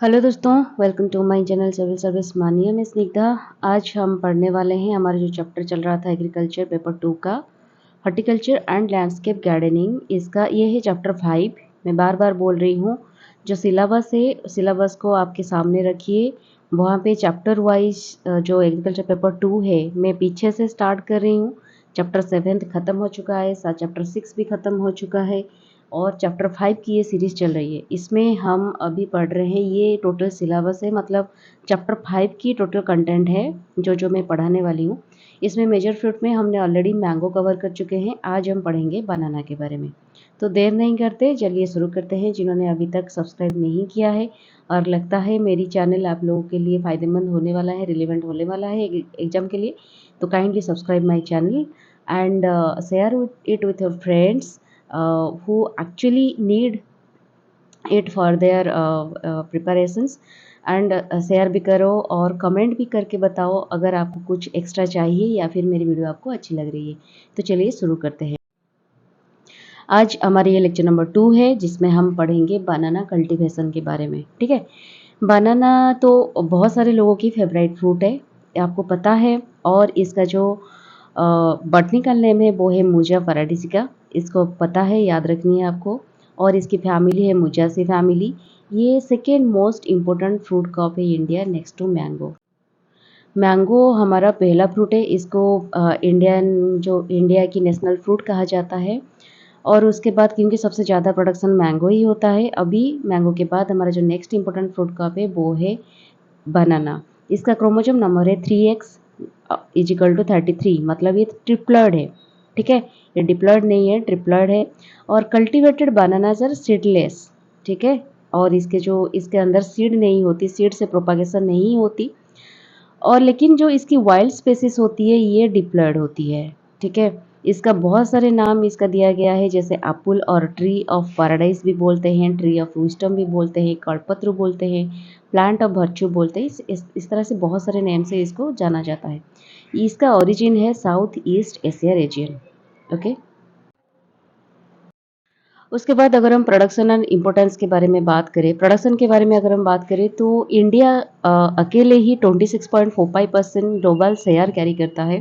Hello दोस्तों, welcome to my channel civil service mania में स्निग्धा। आज हम पढ़ने वाले हैं हमारा जो चैप्टर चल रहा था एग्रीकल्चर पेपर 2 का हॉर्टिकल्चर एंड लैंडस्केप गार्डनिंग। इसका ये है चैप्टर 5। मैं बार बार बोल रही हूँ, जो सिलेबस है सिलेबस को आपके सामने रखिए। वहाँ पे चैप्टर वाइज जो एग्रीकल्चर पेपर 2 है मैं पीछे से स्टार्ट कर रही हूँ। चैप्टर 7 ख़त्म हो चुका है, साथ चैप्टर 6 भी ख़त्म हो चुका है और चैप्टर 5 की ये सीरीज़ चल रही है। इसमें हम अभी पढ़ रहे हैं, ये टोटल सिलेबस है, मतलब चैप्टर 5 की टोटल कंटेंट है जो मैं पढ़ाने वाली हूँ। इसमें मेजर फ्रूट में हमने ऑलरेडी मैंगो कवर कर चुके हैं। आज हम पढ़ेंगे बनाना के बारे में। तो देर नहीं करते, चलिए शुरू करते हैं। जिन्होंने अभी तक सब्सक्राइब नहीं किया है और लगता है मेरी चैनल आप लोगों के लिए फ़ायदेमंद होने वाला है, रिलेवेंट होने वाला है एग्जाम के लिए, तो kindly subscribe my channel and share it with your friends who actually need it for their preparations and share भी करो और कमेंट भी करके बताओ अगर आपको कुछ एक्स्ट्रा चाहिए या फिर मेरी वीडियो आपको अच्छी लग रही है। तो चलिए शुरू करते हैं। आज हमारे ये लेक्चर नंबर 2 है जिसमें हम पढ़ेंगे बनाना कल्टीवेशन के बारे में। ठीक है, बनाना तो बहुत सारे लोगों की फेवरेट फ्रूट है, आपको पता है। और इसका जो बॉटनिकल नेम है वो है मुजा पैराडिसिका। इसको पता है, याद रखनी है आपको। और इसकी फैमिली है मुजासी फैमिली। ये second most important fruit crop है India, next to mango. Mango हमारा पहला फ्रूट है। इसको इंडिया की नेशनल फ्रूट कहा जाता है। और उसके बाद क्योंकि सबसे ज़्यादा प्रोडक्शन मैंगो ही होता है, अभी मैंगो के बाद हमारा जो नेक्स्ट इम्पोर्टेंट फ्रूट क्रॉप है वो है बनाना। इसका क्रोमोसोम नंबर है 3x इजिकल टू 33, मतलब ये ट्रिप्लर्ड है। ठीक है, ये डिप्लर्ड नहीं है, ट्रिप्लर्ड है। और कल्टिवेटेड बनानास आर सीडलेस। ठीक है, और इसके अंदर सीड नहीं होती, सीड से प्रोपागेशन नहीं होती। और लेकिन जो इसकी वाइल्ड स्पेसिस होती है ये डिप्लॉयड होती है। ठीक है, इसका बहुत सारे नाम इसका दिया गया है, जैसे एप्पल और ट्री ऑफ पैराडाइज भी बोलते हैं, ट्री ऑफ विजडम भी बोलते हैं, कड़पत्र बोलते हैं, प्लांट ऑफ वर्च्यू बोलते हैं। इस तरह से बहुत सारे नेम से इसको जाना जाता है। इसका ओरिजिन है south east Asia region. Okay, उसके बाद अगर हम प्रोडक्शन एंड इम्पोर्टेंस के बारे में बात करें, प्रोडक्शन के बारे में अगर हम बात करें तो इंडिया अकेले ही 26.45% ग्लोबल शेयर कैरी करता है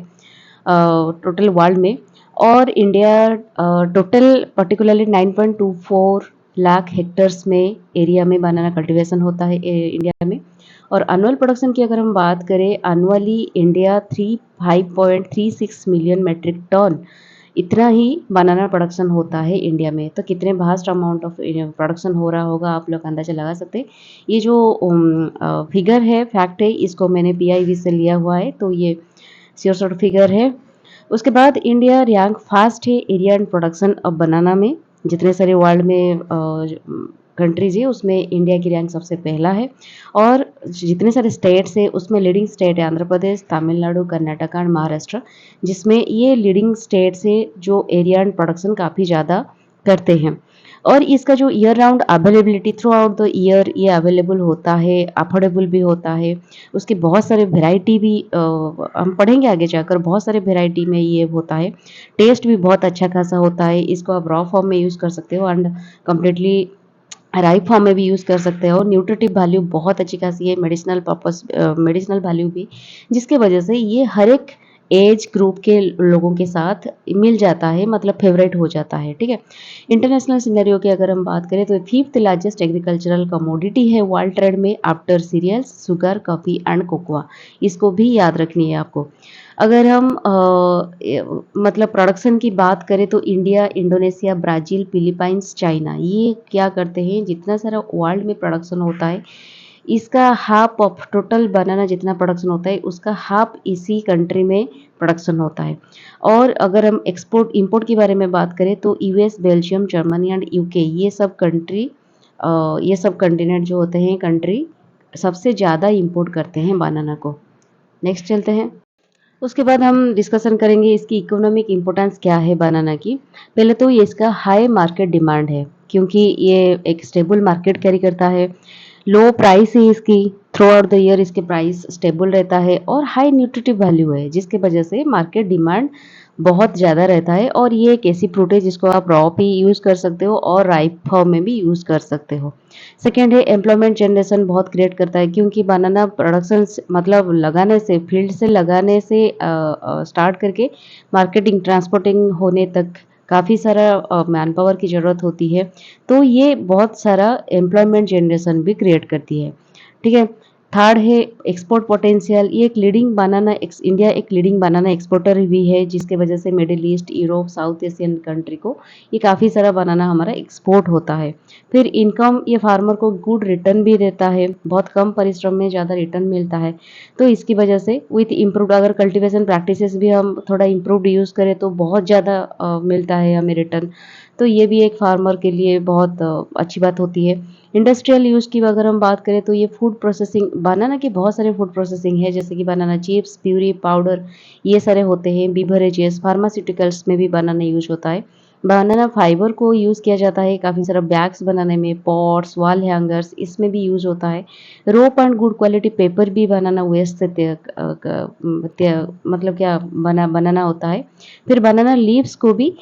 टोटल वर्ल्ड में। और India total particularly 9.24 lakh hectares में एरिया में बनाना कल्टीवेशन होता है इंडिया में। और एनुअल प्रोडक्शन की अगर हम बात करें, annually India 5.36 million metric ton इतना ही बनाना प्रोडक्शन होता है इंडिया में। तो कितने वास्ट अमाउंट ऑफ प्रोडक्शन हो रहा होगा आप लोग अंदाजा लगा सकते हैं। ये जो फिगर है, फैक्ट है, इसको मैंने PIB से लिया हुआ है, तो ये श्योर शॉर्ट फिगर है। उसके बाद इंडिया रैंक फास्ट है एरिया एंड प्रोडक्शन ऑफ बनाना में। जितने सारे वर्ल्ड में कंट्रीज है उसमें इंडिया की रैंक सबसे पहला है। और जितने सारे स्टेट्स है उसमें लीडिंग स्टेट है आंध्र प्रदेश, तमिलनाडु, कर्नाटक एंड महाराष्ट्र, जिसमें ये लीडिंग स्टेट्स है जो एरिया एंड प्रोडक्शन काफ़ी ज़्यादा करते हैं। और इसका जो year round availability through out the year ये अवेलेबल होता है, अफोर्डेबल भी होता है। उसके बहुत सारे वेराइटी भी हम पढ़ेंगे आगे जाकर, बहुत सारे वेराइटी में ये होता है। टेस्ट भी बहुत अच्छा खासा होता है। इसको आप रॉ फॉर्म में यूज़ कर सकते हो एंड कम्प्लीटली राइप फॉर्म में भी यूज़ कर सकते हो। न्यूट्रिटिव वैल्यू बहुत अच्छी खासी है, मेडिसिनल पर्पस, मेडिसिनल वैल्यू भी, जिसके वजह से ये हर एक एज ग्रुप के लोगों के साथ मिल जाता है, मतलब फेवरेट हो जाता है। ठीक है, इंटरनेशनल सिनेरियो की अगर हम बात करें तो 5th लार्जेस्ट एग्रीकल्चरल कमोडिटी है वर्ल्ड ट्रेड में after cereals, sugar, coffee and cocoa. इसको भी याद रखनी है आपको। अगर हम मतलब प्रोडक्शन की बात करें तो India, Indonesia, Brazil, Philippines, China, ये क्या करते हैं, जितना सारा वर्ल्ड में प्रोडक्शन होता है इसका हाफ ऑफ टोटल बनाना जितना प्रोडक्शन होता है उसका हाफ इसी कंट्री में प्रोडक्शन होता है। और अगर हम एक्सपोर्ट इंपोर्ट के बारे में बात करें तो US, Belgium, Germany and UK, ये सब कंटिनेंट जो होते हैं कंट्री सबसे ज़्यादा इंपोर्ट करते हैं बनाना को। नेक्स्ट चलते हैं। उसके बाद हम डिस्कशन करेंगे इसकी इकोनॉमिक इम्पोर्टेंस क्या है बनाना की। पहले तो ये इसका हाई मार्केट डिमांड है, क्योंकि ये एक स्टेबल मार्केट कैरी करता है। लो प्राइस है इसकी, थ्रू आउट द ईयर इसके प्राइस स्टेबल रहता है। और हाई न्यूट्रिटिव वैल्यू है, जिसके वजह से मार्केट डिमांड बहुत ज़्यादा रहता है और ये एक ऐसी फ्रूट है जिसको आप रॉ भी यूज़ कर सकते हो और राइप फॉर्म में भी यूज़ कर सकते हो। सेकंड है एम्प्लॉयमेंट जनरेशन बहुत क्रिएट करता है क्योंकि बनाना प्रोडक्शन मतलब लगाने से फील्ड से लगाने से स्टार्ट करके मार्केटिंग ट्रांसपोर्टिंग होने तक काफ़ी सारा मैन पावर की ज़रूरत होती है। तो ये बहुत सारा एम्प्लॉयमेंट जनरेशन भी क्रिएट करती है। ठीक है। थर्ड है एक्सपोर्ट पोटेंशियल। ये एक लीडिंग बनाना इंडिया एक लीडिंग बनाना एक्सपोर्टर भी है जिसके वजह से middle East Europe south Asian country को ये काफ़ी सारा बनाना हमारा एक्सपोर्ट होता है। फिर इनकम ये फार्मर को गुड रिटर्न भी देता है, बहुत कम परिश्रम में ज़्यादा रिटर्न मिलता है। तो इसकी वजह से विथ इम्प्रूव्ड अगर कल्टीवेशन प्रैक्टिसेस भी हम थोड़ा इम्प्रूव्ड यूज़ करें तो बहुत ज़्यादा मिलता है हमें रिटर्न। तो ये भी एक फार्मर के लिए बहुत अच्छी बात होती है। इंडस्ट्रियल यूज़ की अगर हम बात करें तो ये फूड प्रोसेसिंग बनाना के बहुत सारे फूड प्रोसेसिंग है जैसे कि बनाना चिप्स, प्यूरी, पाउडर ये सारे होते हैं। बिवरेजेस, फार्मास्यूटिकल्स में भी बनाना यूज़ होता है। बनाना फाइबर को यूज़ किया जाता है काफ़ी सारा बैग्स बनाने में, पॉट्स, वॉल हैंगर्स इसमें भी यूज़ होता है। Rope and good quality paper भी बनाना वेस्ट से मतलब क्या बनाना होता है। फिर बनाना लीव्स को भी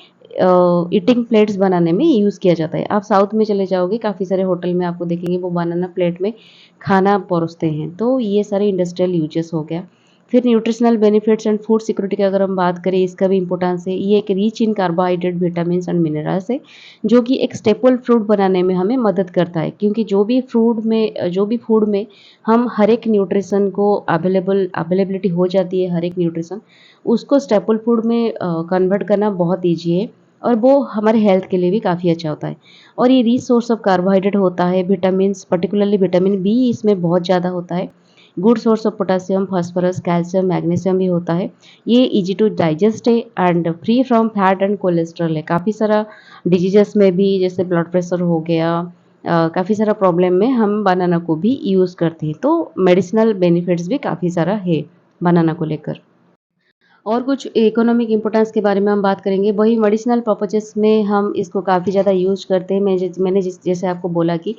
ईटिंग प्लेट्स बनाने में यूज़ किया जाता है। आप साउथ में चले जाओगे काफ़ी सारे होटल में आपको देखेंगे वो बनाना प्लेट में खाना परोसते हैं। तो ये सारे इंडस्ट्रियल यूजेस हो गया। फिर nutritional benefits and food security की अगर हम बात करें इसका भी इंपॉर्टेंस है। ये एक rich in carbohydrate, vitamins and minerals है जो कि एक स्टेपल फ्रूट बनाने में हमें मदद करता है क्योंकि जो भी फूड में हम हर एक न्यूट्रिशन को अवेलेबिलिटी हो जाती है हर एक न्यूट्रिशन, उसको स्टेपल फूड में कन्वर्ट करना बहुत ईजी है और वो हमारे हेल्थ के लिए भी काफ़ी अच्छा होता है। और ये रिच सोर्स ऑफ कार्बोहाइड्रेट होता है, विटामिन्स पर्टिकुलरली विटामिन बी इसमें बहुत ज़्यादा होता है। Good source of potassium, phosphorus, calcium, magnesium भी होता है। ये ईजी टू डाइजेस्ट है and free from fat and cholesterol है। काफ़ी सारा डिजीजेस में भी जैसे ब्लड प्रेशर हो गया, काफ़ी सारा प्रॉब्लम में हम बनाना को भी यूज़ करते हैं। तो मेडिसिनल बेनिफिट्स भी काफ़ी सारा है बनाना को लेकर। और कुछ इकोनॉमिक इम्पोर्टेंस के बारे में हम बात करेंगे। वही मेडिसिनल पर्पजेज़ में हम इसको काफ़ी ज़्यादा यूज़ करते हैं। मैंने जैसे आपको बोला कि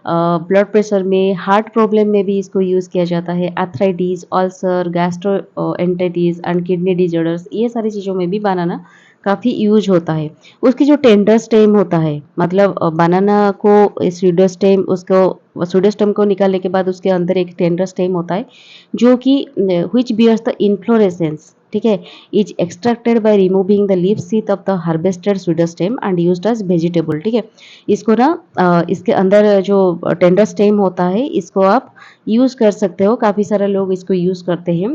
ब्लड प्रेशर में, हार्ट प्रॉब्लम में भी इसको यूज़ किया जाता है। Arthritis, ulcer, gastroenteritis and kidney disorders ये सारी चीज़ों में भी बनाना काफ़ी यूज़ होता है। उसकी जो टेंडर स्टेम होता है मतलब बनाना को स्यूडो स्टेम को निकालने के बाद उसके अंदर एक टेंडर स्टेम होता है जो कि व्हिच बियर्स द इन्फ्लोरेसेंस, ठीक है, is extracted by removing the leaf sheath of the harvested pseudo stem and used as vegetable. ठीक है, इसको ना इसके अंदर जो टेंडर स्टेम होता है इसको आप यूज़ कर सकते हो। काफ़ी सारे लोग इसको यूज़ करते हैं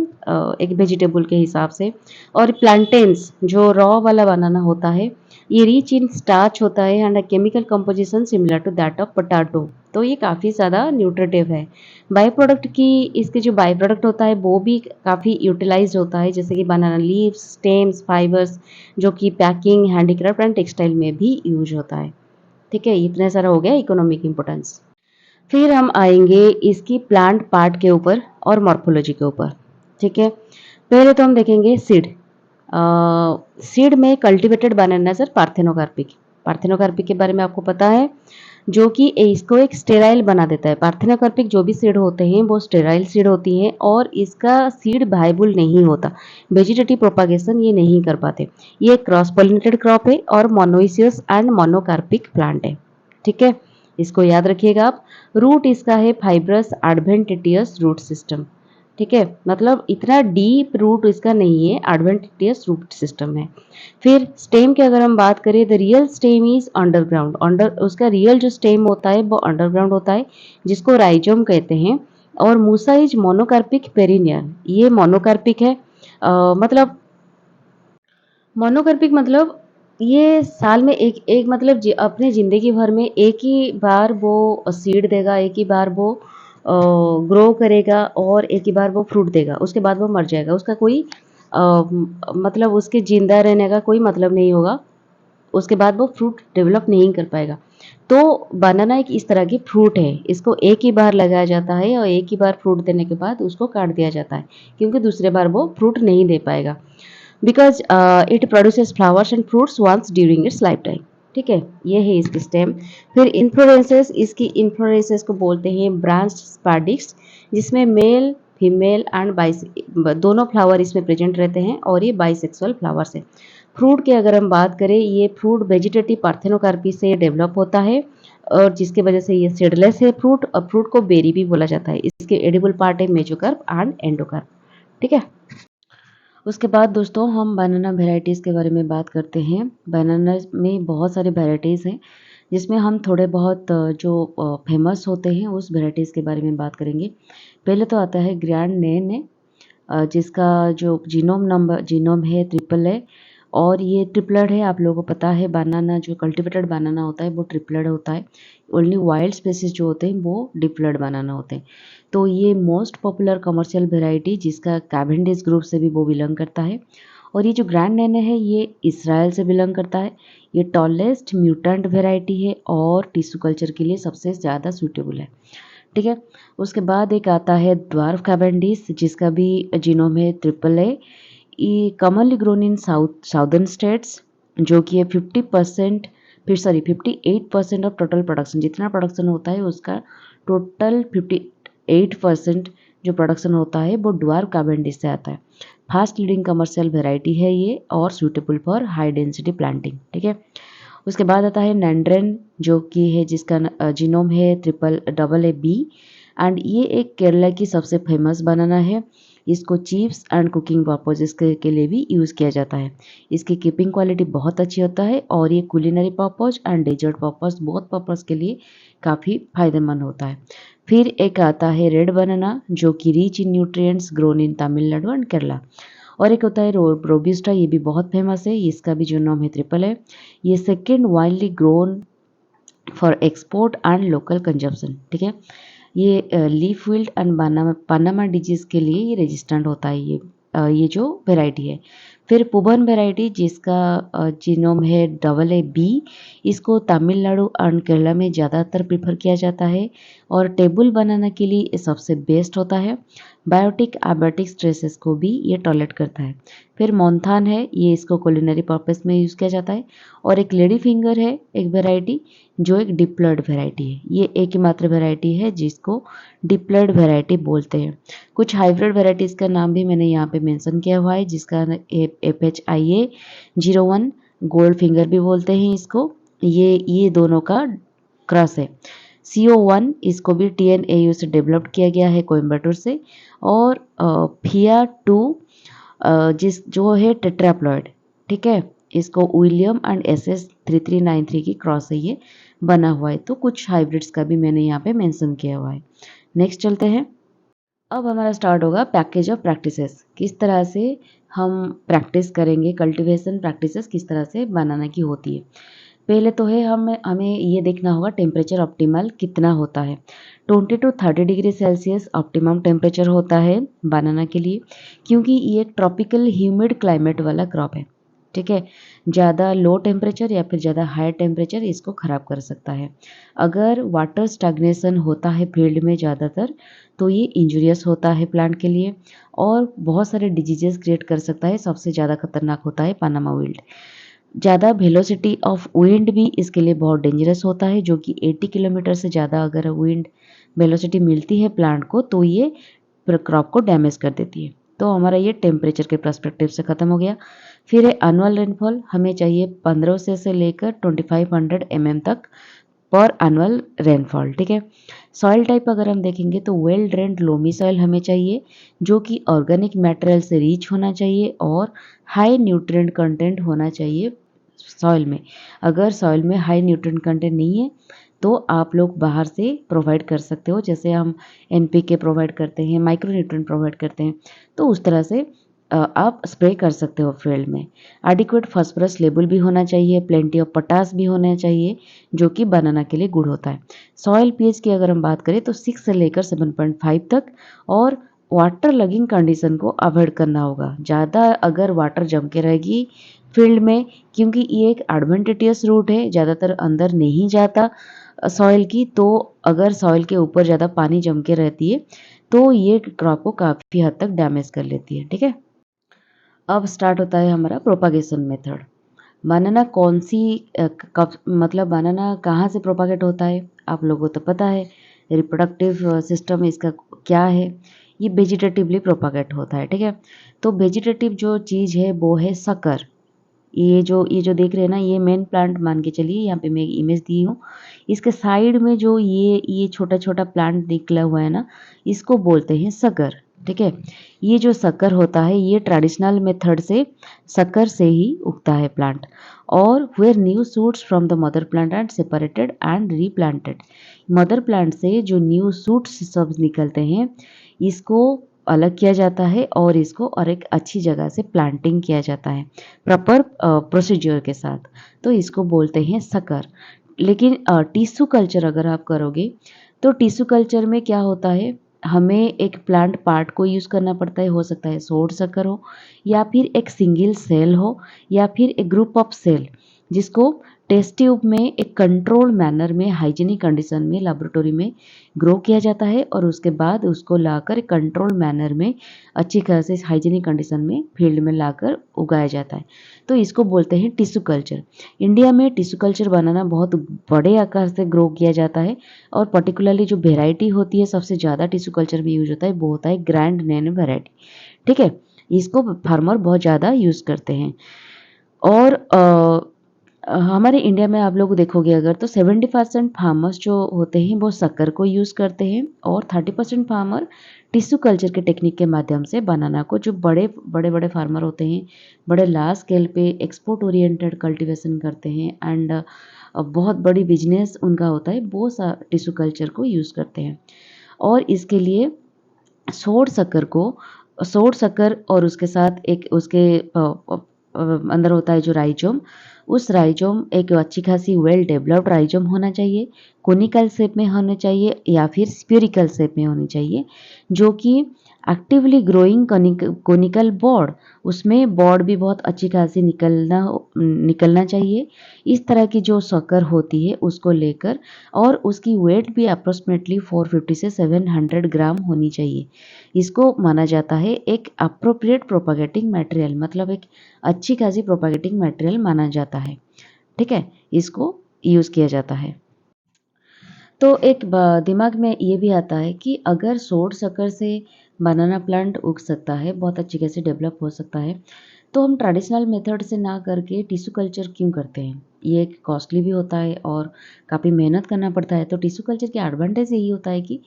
एक वेजिटेबल के हिसाब से। और प्लांटेन्स जो रॉ वाला बनाना होता है ये रिच इन स्टार्च होता है and a chemical composition similar to that of potato. तो ये काफ़ी ज़्यादा न्यूट्रिटिव है। बाय प्रोडक्ट की इसके जो बाय प्रोडक्ट होता है वो भी काफ़ी यूटिलाइज्ड होता है जैसे कि बनाना लीव्स, स्टेम्स, फाइबर्स जो कि पैकिंग, हैंडीक्राफ्ट एंड टेक्सटाइल में भी यूज होता है। ठीक है, इतना सारा हो गया इकोनॉमिक इम्पोर्टेंस। फिर हम आएंगे इसकी प्लांट पार्ट के ऊपर और मॉर्फोलॉजी के ऊपर। ठीक है, पहले तो हम देखेंगे सीड। सीड में कल्टीवेटेड बनाना सर पार्थेनोकार्पिक। पार्थेनोकार्पिक के बारे में आपको पता है जो कि इसको एक स्टेराइल बना देता है। पार्थेनोकार्पिक जो भी सीड होते हैं वो स्टेराइल सीड होती हैं और इसका सीड वायबल नहीं होता। वेजिटेटिव प्रोपागेशन ये नहीं कर पाते। ये क्रॉस पॉलिनेटेड क्रॉप है और मोनोइसियस एंड मोनोकार्पिक प्लांट है। ठीक है, इसको याद रखिएगा आप। रूट इसका है फाइब्रस एडवेंटिटियस रूट सिस्टम। ठीक है, मतलब इतना डीप रूट इसका नहीं है, एडवेंटिटियस रूट सिस्टम है। फिर स्टेम की अगर हम बात करें the real stem is underground. उसका रियल जो स्टेम होता है वो अंडरग्राउंड होता है जिसको राइजोम कहते हैं। और मूसा इज मोनोकार्पिक पेरिनियल, ये मोनोकार्पिक है। मतलब मोनोकार्पिक मतलब ये साल में एक एक मतलब अपने ज़िंदगी भर में एक ही बार वो सीड देगा, एक ही बार वो ग्रो करेगा और एक ही बार वो फ्रूट देगा, उसके बाद वो मर जाएगा। उसका कोई मतलब उसके ज़िंदा रहने का कोई मतलब नहीं होगा, उसके बाद वो फ्रूट डेवलप नहीं कर पाएगा। तो बनाना एक इस तरह की फ्रूट है, इसको एक ही बार लगाया जाता है और एक ही बार फ्रूट देने के बाद उसको काट दिया जाता है क्योंकि दूसरे बार वो फ्रूट नहीं दे पाएगा। Because it produces flowers and fruits once during its lifetime. ठीक है, ये है इसकी स्टेम। फिर इन्फ्लोरेंसेस, इसकी इन्फ्लोरेंसेस को बोलते हैं ब्रांच स्पाडिक्स जिसमें मेल फीमेल एंड दोनों फ्लावर इसमें प्रेजेंट रहते हैं और ये बाइसेक्सुअल फ्लावर्स है। फ्रूट की अगर हम बात करें, ये फ्रूट वेजिटेटिव पार्थेनोकार्पी से डेवलप होता है और जिसके वजह से ये सीडलेस है फ्रूट, और फ्रूट को बेरी भी बोला जाता है। इसके एडिबल पार्ट है मेसोकार्प एंड एंडोकार्प। ठीक है, उसके बाद दोस्तों हम बनाना वेराइटीज़ के बारे में बात करते हैं। बनाना में बहुत सारे वेराइटीज़ हैं, जिसमें हम थोड़े बहुत जो फेमस होते हैं उस वेराइटीज़ के बारे में बात करेंगे। पहले तो आता है ग्रैंड नैन, जिसका जो जीनोम है ट्रिपल है और ये ट्रिपलेट है। आप लोगों को पता है बनाना जो कल्टिवेटेड बनाना होता है वो ट्रिपलेट होता है। ओनली वाइल्ड स्पेसिस जो होते हैं वो डिप्लॉयड बनाना होते हैं। तो ये मोस्ट पॉपुलर कमर्शियल वेराइटी जिसका कैवेंडिश ग्रुप से भी वो बिलोंग करता है। और ये जो ग्रैंड नैने है ये इसराइल से बिलोंग करता है। ये टॉलेस्ट म्यूटेंट वेराइटी है और टिश्यू कल्चर के लिए सबसे ज़्यादा सूटेबल है। ठीक है, उसके बाद एक आता है ड्वार्फ कैवेंडिश, जिसका भी जीनोम है ट्रिपल है। ये commonly grown in southern states, जो कि है 58% ऑफ टोटल प्रोडक्शन, जितना प्रोडक्शन होता है उसका टोटल 58% जो प्रोडक्शन होता है वो ड्वार्फ कैवेंडिश से आता है। फास्ट लीडिंग कमर्शियल वेराइटी है ये और suitable for high density planting. ठीक है, उसके बाद आता है नैंड्रेन, जो कि है जिसका जीनोम है triple double A B and ये एक केरला की सबसे फेमस बनाना है। इसको चिप्स एंड कुकिंग पर्पजेस के लिए भी यूज़ किया जाता है। इसकी कीपिंग क्वालिटी बहुत अच्छी होता है और ये culinary purpose and dessert purpose बहुत पर्पज के लिए काफ़ी फायदेमंद होता है। फिर एक आता है रेड बनाना, जो कि rich in nutrients, grown in Tamil Nadu and Kerala. और एक होता है रोबिस्टा, ये भी बहुत फेमस है। इसका भी जो नाम है ट्रिपल है। ये second widely grown for export and local consumption. ठीक है, ये leaf wilt and Panama disease के लिए ये रेजिस्टेंट होता है ये जो वेराइटी है। फिर पुबन वेराइटी, जिसका जीनोम है डबल ए बी, इसको तमिलनाडु एंड केरला में ज़्यादातर प्रीफर किया जाता है और टेबल बनाना के लिए ये सबसे बेस्ट होता है। बायोटिक एबायोटिक स्ट्रेसेस को भी ये टॉलरेट करता है। फिर मोन्थान है, ये इसको कुलिनरी पर्पस में यूज़ किया जाता है। और एक लेडी फिंगर है एक वेराइटी, जो एक डिप्लॉयड वेराइटी है। ये एक ही मात्र वेराइटी है जिसको डिप्लॉयड वेराइटी बोलते हैं। कुछ हाइब्रिड वेराइटीज़ का नाम भी मैंने यहाँ पे मेंशन किया हुआ है, जिसका FHIA-01 गोल्ड फिंगर भी बोलते हैं इसको। ये दोनों का क्रॉस है। CO1 इसको भी TNAU से डेवलप किया गया है कोयम्बटूर से। और FIA-2 जो है टेट्राप्लॉयड। ठीक है, इसको विलियम एंड SS3393 की क्रॉस है ये बना हुआ है। तो कुछ हाइब्रिड्स का भी मैंने यहाँ पे मेंशन किया हुआ है। नेक्स्ट चलते हैं। अब हमारा स्टार्ट होगा पैकेज ऑफ प्रैक्टिसेस, किस तरह से हम प्रैक्टिस करेंगे, कल्टीवेशन प्रैक्टिसेस किस तरह से बनाना की होती है। पहले तो है हमें ये देखना होगा टेम्परेचर ऑप्टिमल कितना होता है। 20 to 30 degree Celsius optimum temperature होता है बनाना के लिए, क्योंकि ये एक ट्रॉपिकल ह्यूमिड क्लाइमेट वाला क्रॉप है। ठीक है, ज़्यादा लो टेम्परेचर या फिर ज़्यादा हाई टेम्परेचर इसको ख़राब कर सकता है। अगर वाटर स्टैग्नेशन होता है फील्ड में ज़्यादातर, तो ये इंजूरियस होता है प्लांट के लिए और बहुत सारे डिजीजेस क्रिएट कर सकता है। सबसे ज़्यादा खतरनाक होता है पानामा विल्ट। ज़्यादा वेलोसिटी ऑफ विंड भी इसके लिए बहुत डेंजरस होता है, जो कि 80 किलोमीटर से ज़्यादा अगर विंड वेलोसिटी मिलती है प्लांट को तो ये क्रॉप को डैमेज कर देती है। तो हमारा ये टेम्परेचर के पर्सपेक्टिव से ख़त्म हो गया। फिर है एनुअल रेनफॉल, हमें चाहिए 1500 से लेकर 2500 mm तक पर एनुअल रेनफॉल। ठीक है, सॉइल टाइप अगर हम देखेंगे तो वेल ड्रेन्ड लोमी सॉइल हमें चाहिए, जो कि ऑर्गेनिक मटेरियल से रिच होना चाहिए और हाई न्यूट्रिएंट कंटेंट होना चाहिए सॉइल में। अगर सॉइल में हाई न्यूट्रिएंट कंटेंट नहीं है तो आप लोग बाहर से प्रोवाइड कर सकते हो, जैसे हम NPK प्रोवाइड करते हैं, माइक्रो न्यूट्रिएंट प्रोवाइड करते हैं, तो उस तरह से आप स्प्रे कर सकते हो फील्ड में। एडिक्वेट फास्फोरस लेवल भी होना चाहिए, प्लेंटी ऑफ पोटास भी होना चाहिए, जो कि बनाना के लिए गुड होता है। सॉइल पीएच की अगर हम बात करें तो 6 से लेकर 7.5 तक। और वाटर लगिंग कंडीशन को अवॉइड करना होगा। ज़्यादा अगर वाटर जम के रहेगी फील्ड में, क्योंकि ये एक एडवेंटिटियस रूट है, ज़्यादातर अंदर नहीं जाता सॉइल की, तो अगर सॉइल के ऊपर ज़्यादा पानी जम के रहती है तो ये क्रॉप को काफ़ी हद तक डैमेज कर लेती है। ठीक है, अब स्टार्ट होता है हमारा प्रोपागेशन मेथड। बनाना कौन सी कब मतलब बनाना कहाँ से प्रोपागेट होता है, आप लोगों को तो पता है। रिप्रोडक्टिव सिस्टम इसका क्या है, ये वेजिटेटिवली प्रोपागेट होता है, ठीक है। तो वेजिटेटिव जो चीज़ है वो है शक्कर। ये जो देख रहे हैं ना, ये मेन प्लांट मान के चलिए, यहाँ पे मैं इमेज दी हूँ। इसके साइड में जो ये छोटा छोटा प्लांट निकला हुआ है ना, इसको बोलते हैं शक्कर, ठीक है। ये जो शक्कर होता है ये ट्रेडिशनल मेथड से शक्कर से ही उगता है प्लांट, और where new shoots from the mother plant and separated and replanted. Mother plant से जो न्यू शूट्स सब निकलते हैं, इसको अलग किया जाता है और इसको और एक अच्छी जगह से प्लांटिंग किया जाता है प्रॉपर प्रोसीजर के साथ, तो इसको बोलते हैं शक्कर। लेकिन टिश्यू कल्चर अगर आप करोगे तो टिश्यू कल्चर में क्या होता है, हमें एक प्लांट पार्ट को यूज़ करना पड़ता है। हो सकता है सोड शक्कर हो, या फिर एक सिंगल सेल हो, या फिर एक ग्रुप ऑफ सेल, जिसको टेस्ट ट्यूब में एक कंट्रोल मैनर में हाइजीनिक कंडीशन में लेबोरेटरी में ग्रो किया जाता है, और उसके बाद उसको लाकर कंट्रोल मैनर में अच्छी खासी हाइजीनिक कंडीशन में फील्ड में लाकर उगाया जाता है। तो इसको बोलते हैं टिश्यू कल्चर। इंडिया में टिश्यू कल्चर बनाना बहुत बड़े आकार से ग्रो किया जाता है, और पर्टिकुलरली जो वेराइटी होती है सबसे ज़्यादा टिश्यू कल्चर में यूज होता है वो होता है ग्रैंड नैनो वेराइटी, ठीक है। इसको फार्मर बहुत ज़्यादा यूज़ करते हैं। और हमारे इंडिया में आप लोग देखोगे अगर, तो 70% फार्मर्स जो होते हैं वो शक्कर को यूज़ करते हैं, और 30% फार्मर टिश्यू कल्चर के टेक्निक के माध्यम से बनाना को, जो बड़े बड़े बड़े फार्मर होते हैं, बड़े लार्ज स्केल पे एक्सपोर्ट ओरिएंटेड कल्टीवेशन करते हैं, एंड बहुत बड़ी बिजनेस उनका होता है, वो टिश्यू कल्चर को यूज़ करते हैं। और इसके लिए सोड़ शक्कर और उसके साथ एक उसके अंदर होता है जो राइजोम, उस राइजोम एक अच्छी खासी वेल डेवलप्ड राइजोम होना चाहिए, कोनिकल शेप में होना चाहिए या फिर स्फेरिकल शेप में होनी चाहिए, जो कि एक्टिवली ग्रोइंग कोनिकल बॉड, उसमें बॉड भी बहुत अच्छी खासी निकलना चाहिए। इस तरह की जो शक्कर होती है उसको लेकर, और उसकी वेट भी अप्रोक्सीमेटली 450 से 700 ग्राम होनी चाहिए। इसको माना जाता है एक अप्रोप्रिएट प्रोपागेटिंग मटेरियल, मतलब एक अच्छी खासी प्रोपागेटिंग मटेरियल माना जाता है, ठीक है। इसको यूज़ किया जाता है। तो एक दिमाग में ये भी आता है कि अगर सोड शक्कर से बनाना प्लांट उग सकता है, बहुत अच्छी कैसे डेवलप हो सकता है, तो हम ट्रेडिशनल मेथड से ना करके टिश्यू कल्चर क्यों करते हैं। ये एक कॉस्टली भी होता है और काफ़ी मेहनत करना पड़ता है। तो टिश्यू कल्चर के एडवांटेज यही होता है कि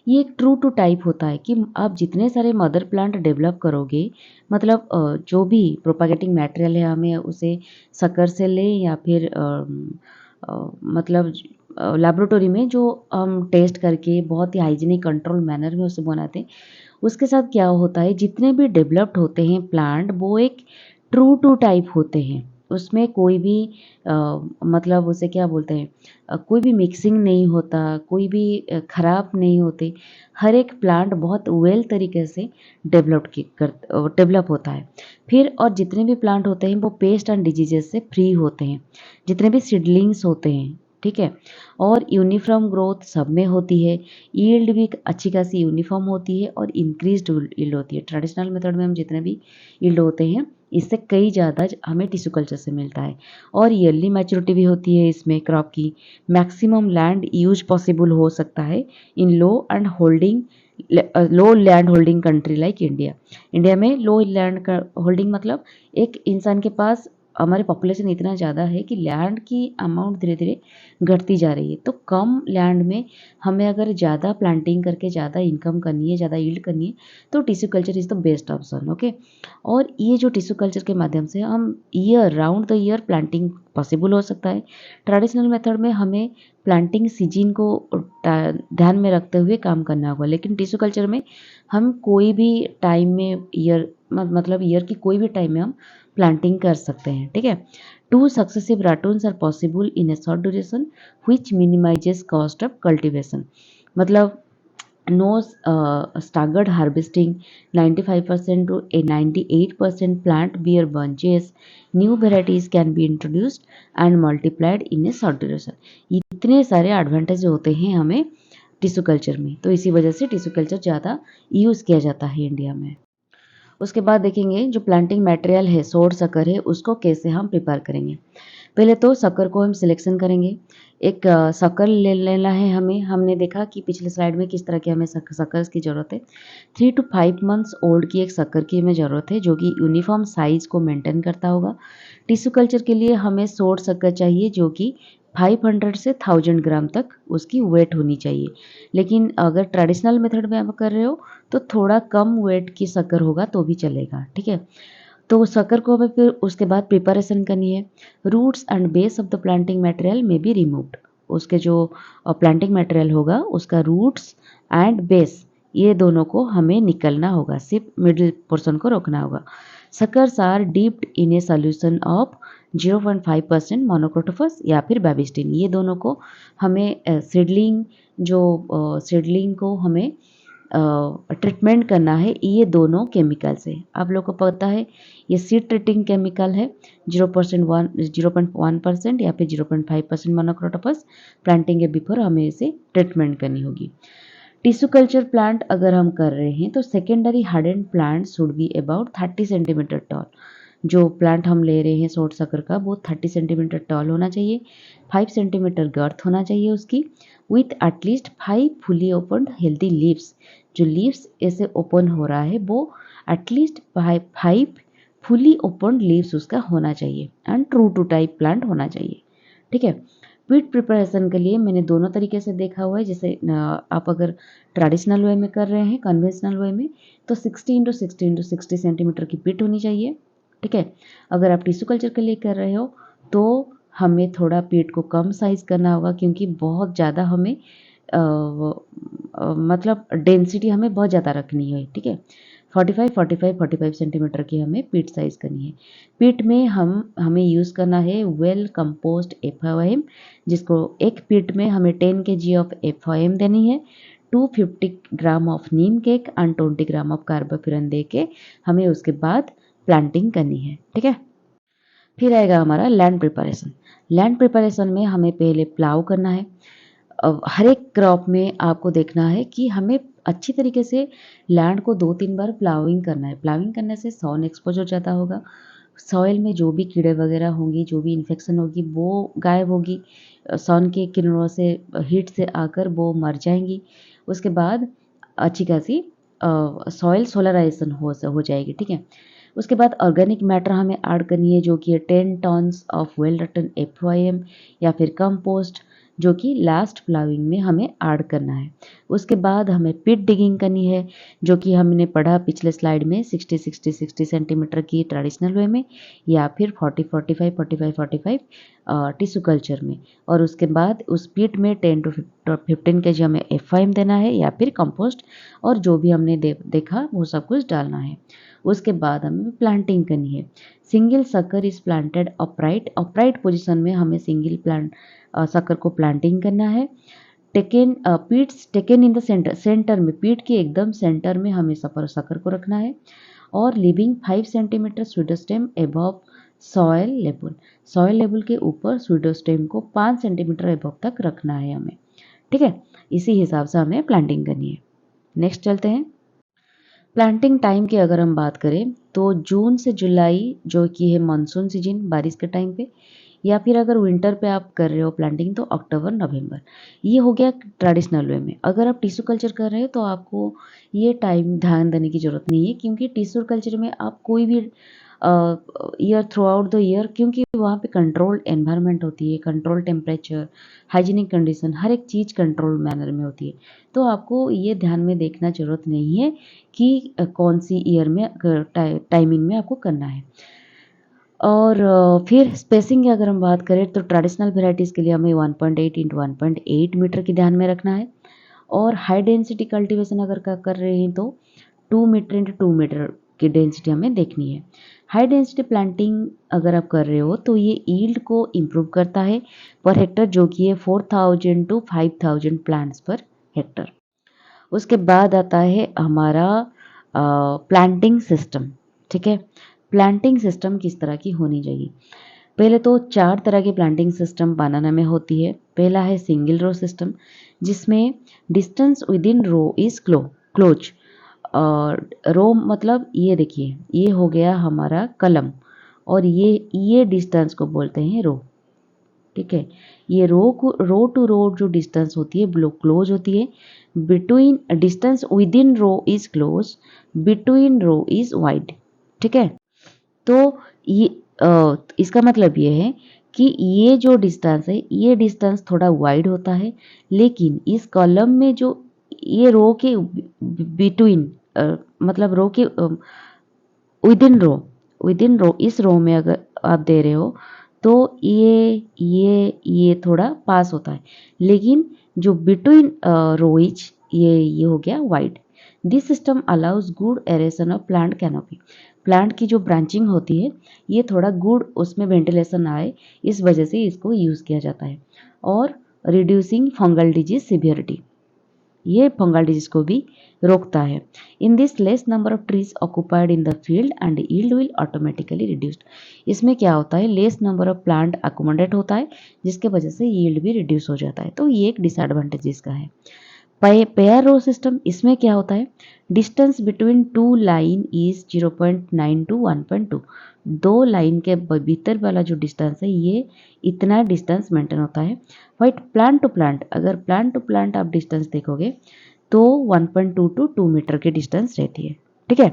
ये एक ट्रू टू टाइप होता है कि आप जितने सारे मदर प्लांट डेवलप करोगे, मतलब जो भी प्रोपागेटिंग मटेरियल है, हमें उसे शक्कर से लें या फिर मतलब लेबोरेटरी में जो हम टेस्ट करके बहुत ही हाइजीनिक कंट्रोल मैनर में उसे बनाते हैं, उसके साथ क्या होता है, जितने भी डेवलप्ड होते हैं प्लांट वो एक ट्रू टू टाइप होते हैं। उसमें कोई भी मतलब उसे क्या बोलते हैं, कोई भी मिक्सिंग नहीं होता, कोई भी खराब नहीं होते। हर एक प्लांट बहुत वेल तरीके से डेवलप होता है। फिर और जितने भी प्लांट होते हैं वो पेस्ट एंड डिजीजेस से फ्री होते हैं, जितने भी सीडलिंग्स होते हैं, ठीक है। और यूनिफॉर्म ग्रोथ सब में होती है, यील्ड भी अच्छी खासी यूनिफॉर्म होती है, और इंक्रीज्ड यील्ड होती है। ट्रेडिशनल मेथड में हम जितने भी यील्ड होते हैं इससे कई ज़्यादा हमें टिश्यू कल्चर से मिलता है। और ईयरली मैच्योरिटी भी होती है इसमें क्रॉप की। मैक्सिमम लैंड यूज पॉसिबल हो सकता है in low land holding country like India. India में लो लैंड होल्डिंग मतलब एक इंसान के पास, हमारी पॉपुलेशन इतना ज़्यादा है कि लैंड की अमाउंट धीरे धीरे घटती जा रही है। तो कम लैंड में हमें अगर ज़्यादा प्लांटिंग करके ज़्यादा इनकम करनी है, ज़्यादा यील्ड करनी है, तो tissue culture is the best option, okay. और ये जो टिश्यू कल्चर के माध्यम से हम year round the year planting possible हो सकता है। ट्रेडिशनल मेथड में हमें प्लांटिंग सीजन को ध्यान में रखते हुए काम करना होगा, लेकिन टिश्यू कल्चर में हम कोई भी टाइम में मतलब ईयर की कोई भी टाइम में हम प्लांटिंग कर सकते हैं, ठीक है। 2 successive ratoons are possible in a short duration which minimises cost of cultivation. मतलब no staggered harvesting, 95% to a 98% plant bear bunches, new varieties can be introduced and multiplied in a short duration। इतने सारे advantage होते हैं हमें tissue culture में, तो इसी वजह से टिश्यू कल्चर ज़्यादा यूज़ किया जाता है इंडिया में। उसके बाद देखेंगे जो प्लांटिंग मटेरियल है, सोड शक्कर है, उसको कैसे हम प्रिपेयर करेंगे। पहले तो शक्कर को हम सिलेक्शन करेंगे। एक शक्कर ले लेना है हमें। हमने देखा कि पिछले स्लाइड में किस तरह की हमें शक्कर की ज़रूरत है। 3 to 5 मंथ्स ओल्ड की एक शक्कर की हमें ज़रूरत है जो कि यूनिफॉर्म साइज़ को मेंटेन करता होगा। टिश्यू कल्चर के लिए हमें शॉर्ट शक्कर चाहिए जो कि 500 से 1000 ग्राम तक उसकी वेट होनी चाहिए। लेकिन अगर ट्रेडिशनल मेथड में आप कर रहे हो तो थोड़ा कम वेट की शक्कर होगा तो भी चलेगा, ठीक है। तो शक्कर को हमें फिर उसके बाद प्रिपरेशन करनी है। Roots and base of the planting material में बी रिमूव्ड। उसके जो प्लांटिंग मटेरियल होगा उसका रूट्स एंड बेस ये दोनों को हमें निकलना होगा, सिर्फ मिडिल पोर्शन को रोकना होगा। Suckers are dipped in a solution of 0.5% monocrotophos या फिर बेबिस्टिन। ये दोनों को हमें सीडलिंग को हमें ट्रीटमेंट करना है ये दोनों केमिकल से। आप लोग को पता है ये सीड ट्रीटिंग केमिकल है। 0.1% या फिर 0.5% मोनोक्रोटोफॉस प्लांटिंग के बिफोर हमें इसे ट्रीटमेंट करनी होगी। टिश्यू कल्चर प्लांट अगर हम कर रहे हैं तो secondary harden plant should be about 30 centimetre toll. जो प्लांट हम ले रहे हैं शॉर्ट शक्कर का वो 30 सेंटीमीटर टॉल होना चाहिए। 5 सेंटीमीटर गर्थ होना चाहिए उसकी, with at least 5 fully open healthy leaves. जो लीव्स ऐसे ओपन हो रहा है वो एटलीस्ट 5 फुली ओपन लीव्स उसका होना चाहिए and true to type plant होना चाहिए, ठीक है। पीट प्रिपरेशन के लिए मैंने दोनों तरीके से देखा हुआ है। जैसे आप अगर ट्रेडिशनल वे में कर रहे हैं कन्वेंशनल वे में तो 60 इंटू 60 इंटू 60 सेंटीमीटर की पीट होनी चाहिए, ठीक है। अगर आप टिश्यू कल्चर के लिए कर रहे हो तो हमें थोड़ा पीट को कम साइज करना होगा क्योंकि बहुत ज़्यादा हमें मतलब डेंसिटी हमें बहुत ज़्यादा रखनी है, ठीक है। 45 सेंटीमीटर की हमें पीट साइज करनी है। पीट में हमें यूज़ करना है वेल कंपोस्ट FOM, जिसको एक पीट में हमें 10 kg ऑफ FOM देनी है। 250 gram of neem cake and 20 gram of carbofuran दे के हमें उसके बाद प्लांटिंग करनी है, ठीक है। फिर आएगा हमारा लैंड प्रिपरेशन। लैंड प्रिपरेशन में हमें पहले प्लाव करना है। हर एक क्रॉप में आपको देखना है कि हमें अच्छी तरीके से लैंड को 2-3 बार प्लाविंग करना है। प्लाविंग करने से सन एक्सपोज हो जाता होगा। सॉइल में जो भी कीड़े वगैरह होंगी, जो भी इन्फेक्शन होगी वो गायब होगी। सन के किरणों से हीट से आकर वो मर जाएंगी। उसके बाद अच्छी खासी सॉइल सोलराइजेशन हो जाएगी, ठीक है। उसके बाद ऑर्गेनिक मैटर हमें ऐड करनी है जो कि 10 tons of well rotten FOM या फिर कंपोस्ट जो कि लास्ट प्लाविंग में हमें ऐड करना है। उसके बाद हमें पिट डिगिंग करनी है जो कि हमने पढ़ा पिछले स्लाइड में 60 सेंटीमीटर की ट्रेडिशनल वे में या फिर 45 टिश्यू कल्चर में। और उसके बाद उस पिट में 10 to 15 kg हमें FOM देना है या फिर कंपोस्ट और जो भी हमने देखा वो सब कुछ डालना है। उसके बाद हमें प्लांटिंग करनी है। सिंगल शक्कर इज प्लांटेड अपराइट पोजीशन में हमें सिंगल प्लांट शक्कर को प्लांटिंग करना है। Pitt's taken in the centre में पीट के एकदम सेंटर में हमें शक्कर को रखना है और living 5 centimetre pseudostem above soil level के ऊपर स्यूडोस्टेम को 5 सेंटीमीटर एबव तक रखना है हमें, ठीक है। इसी हिसाब से हमें प्लांटिंग करनी है। नेक्स्ट चलते हैं। प्लांटिंग टाइम की अगर हम बात करें तो जून से जुलाई जो कि है मानसून सीजन बारिश के टाइम पे, या फिर अगर विंटर पे आप कर रहे हो प्लांटिंग तो अक्टूबर नवंबर। ये हो गया ट्रेडिशनल वे में। अगर आप टिश्यू कल्चर कर रहे हो तो आपको ये टाइम ध्यान देने की ज़रूरत नहीं है क्योंकि टिश्यू कल्चर में आप कोई भी year through out the year, क्योंकि वहाँ पे कंट्रोल्ड एनवायरनमेंट होती है, कंट्रोल टेम्परेचर, हाइजीनिक कंडीशन, हर एक चीज़ कंट्रोल मैनर में होती है। तो आपको ये ध्यान में देखना ज़रूरत नहीं है कि कौन सी ईयर में टाइमिंग में आपको करना है। और फिर स्पेसिंग की अगर हम बात करें तो ट्रेडिशनल वेराइटीज़ के लिए हमें 1.8 इंटू 1.8 मीटर की ध्यान में रखना है। और हाई डेंसिटी कल्टीवेशन अगर कर रहे हैं तो 2 मीटर इंटू 2 मीटर की डेंसिटी हमें देखनी है। हाई डेंसिटी प्लांटिंग अगर आप कर रहे हो तो ये ईल्ड को इम्प्रूव करता है पर हेक्टर जो कि है 4000 टू 5000 प्लांट्स पर हेक्टर। उसके बाद आता है हमारा प्लांटिंग सिस्टम, ठीक है। प्लांटिंग सिस्टम किस तरह की होनी चाहिए। पहले तो 4 तरह की प्लांटिंग सिस्टम बनाना में होती है। पहला है सिंगल रो सिस्टम जिसमें distance within row is close. और रो मतलब ये देखिए ये हो गया हमारा कलम और ये डिस्टेंस को बोलते हैं रो। ठीक है। ये रो टू रो जो डिस्टेंस होती है क्लोज होती है, between distance within row is close, between row is wide. ठीक है। तो ये इसका मतलब ये है कि ये जो डिस्टेंस है ये डिस्टेंस थोड़ा वाइड होता है, लेकिन इस कॉलम में जो ये रो के बिटवीन मतलब रो के विद इन रो इस रो में अगर आप दे रहे हो तो ये थोड़ा पास होता है, लेकिन जो बिटवीन रोइज ये हो गया wide. This system allows good aeration of plant canopy. Plant की जो ब्रांचिंग होती है ये थोड़ा गुड उसमें वेंटिलेशन आए, इस वजह से इसको यूज़ किया जाता है। और रिड्यूसिंग फंगल डिजीज सिवियरिटी, ये फंगल डिजीज को भी रोकता है। In this less number of trees occupied in the field and yield will automatically reduced. इसमें क्या होता है, less number of plant accommodate होता है, जिसके वजह से यील्ड भी रिड्यूस हो जाता है। तो ये एक डिसएडवांटेज इसका है। पेयर रो सिस्टम, इसमें क्या होता है, distance between two line is 0.9 to 1.2। दो लाइन के भीतर वाला जो डिस्टेंस है ये इतना डिस्टेंस मेंटेन होता है। बट प्लांट टू प्लांट, अगर प्लांट टू प्लांट आप डिस्टेंस देखोगे तो 1.2 टू 2 मीटर की डिस्टेंस रहती है। ठीक है।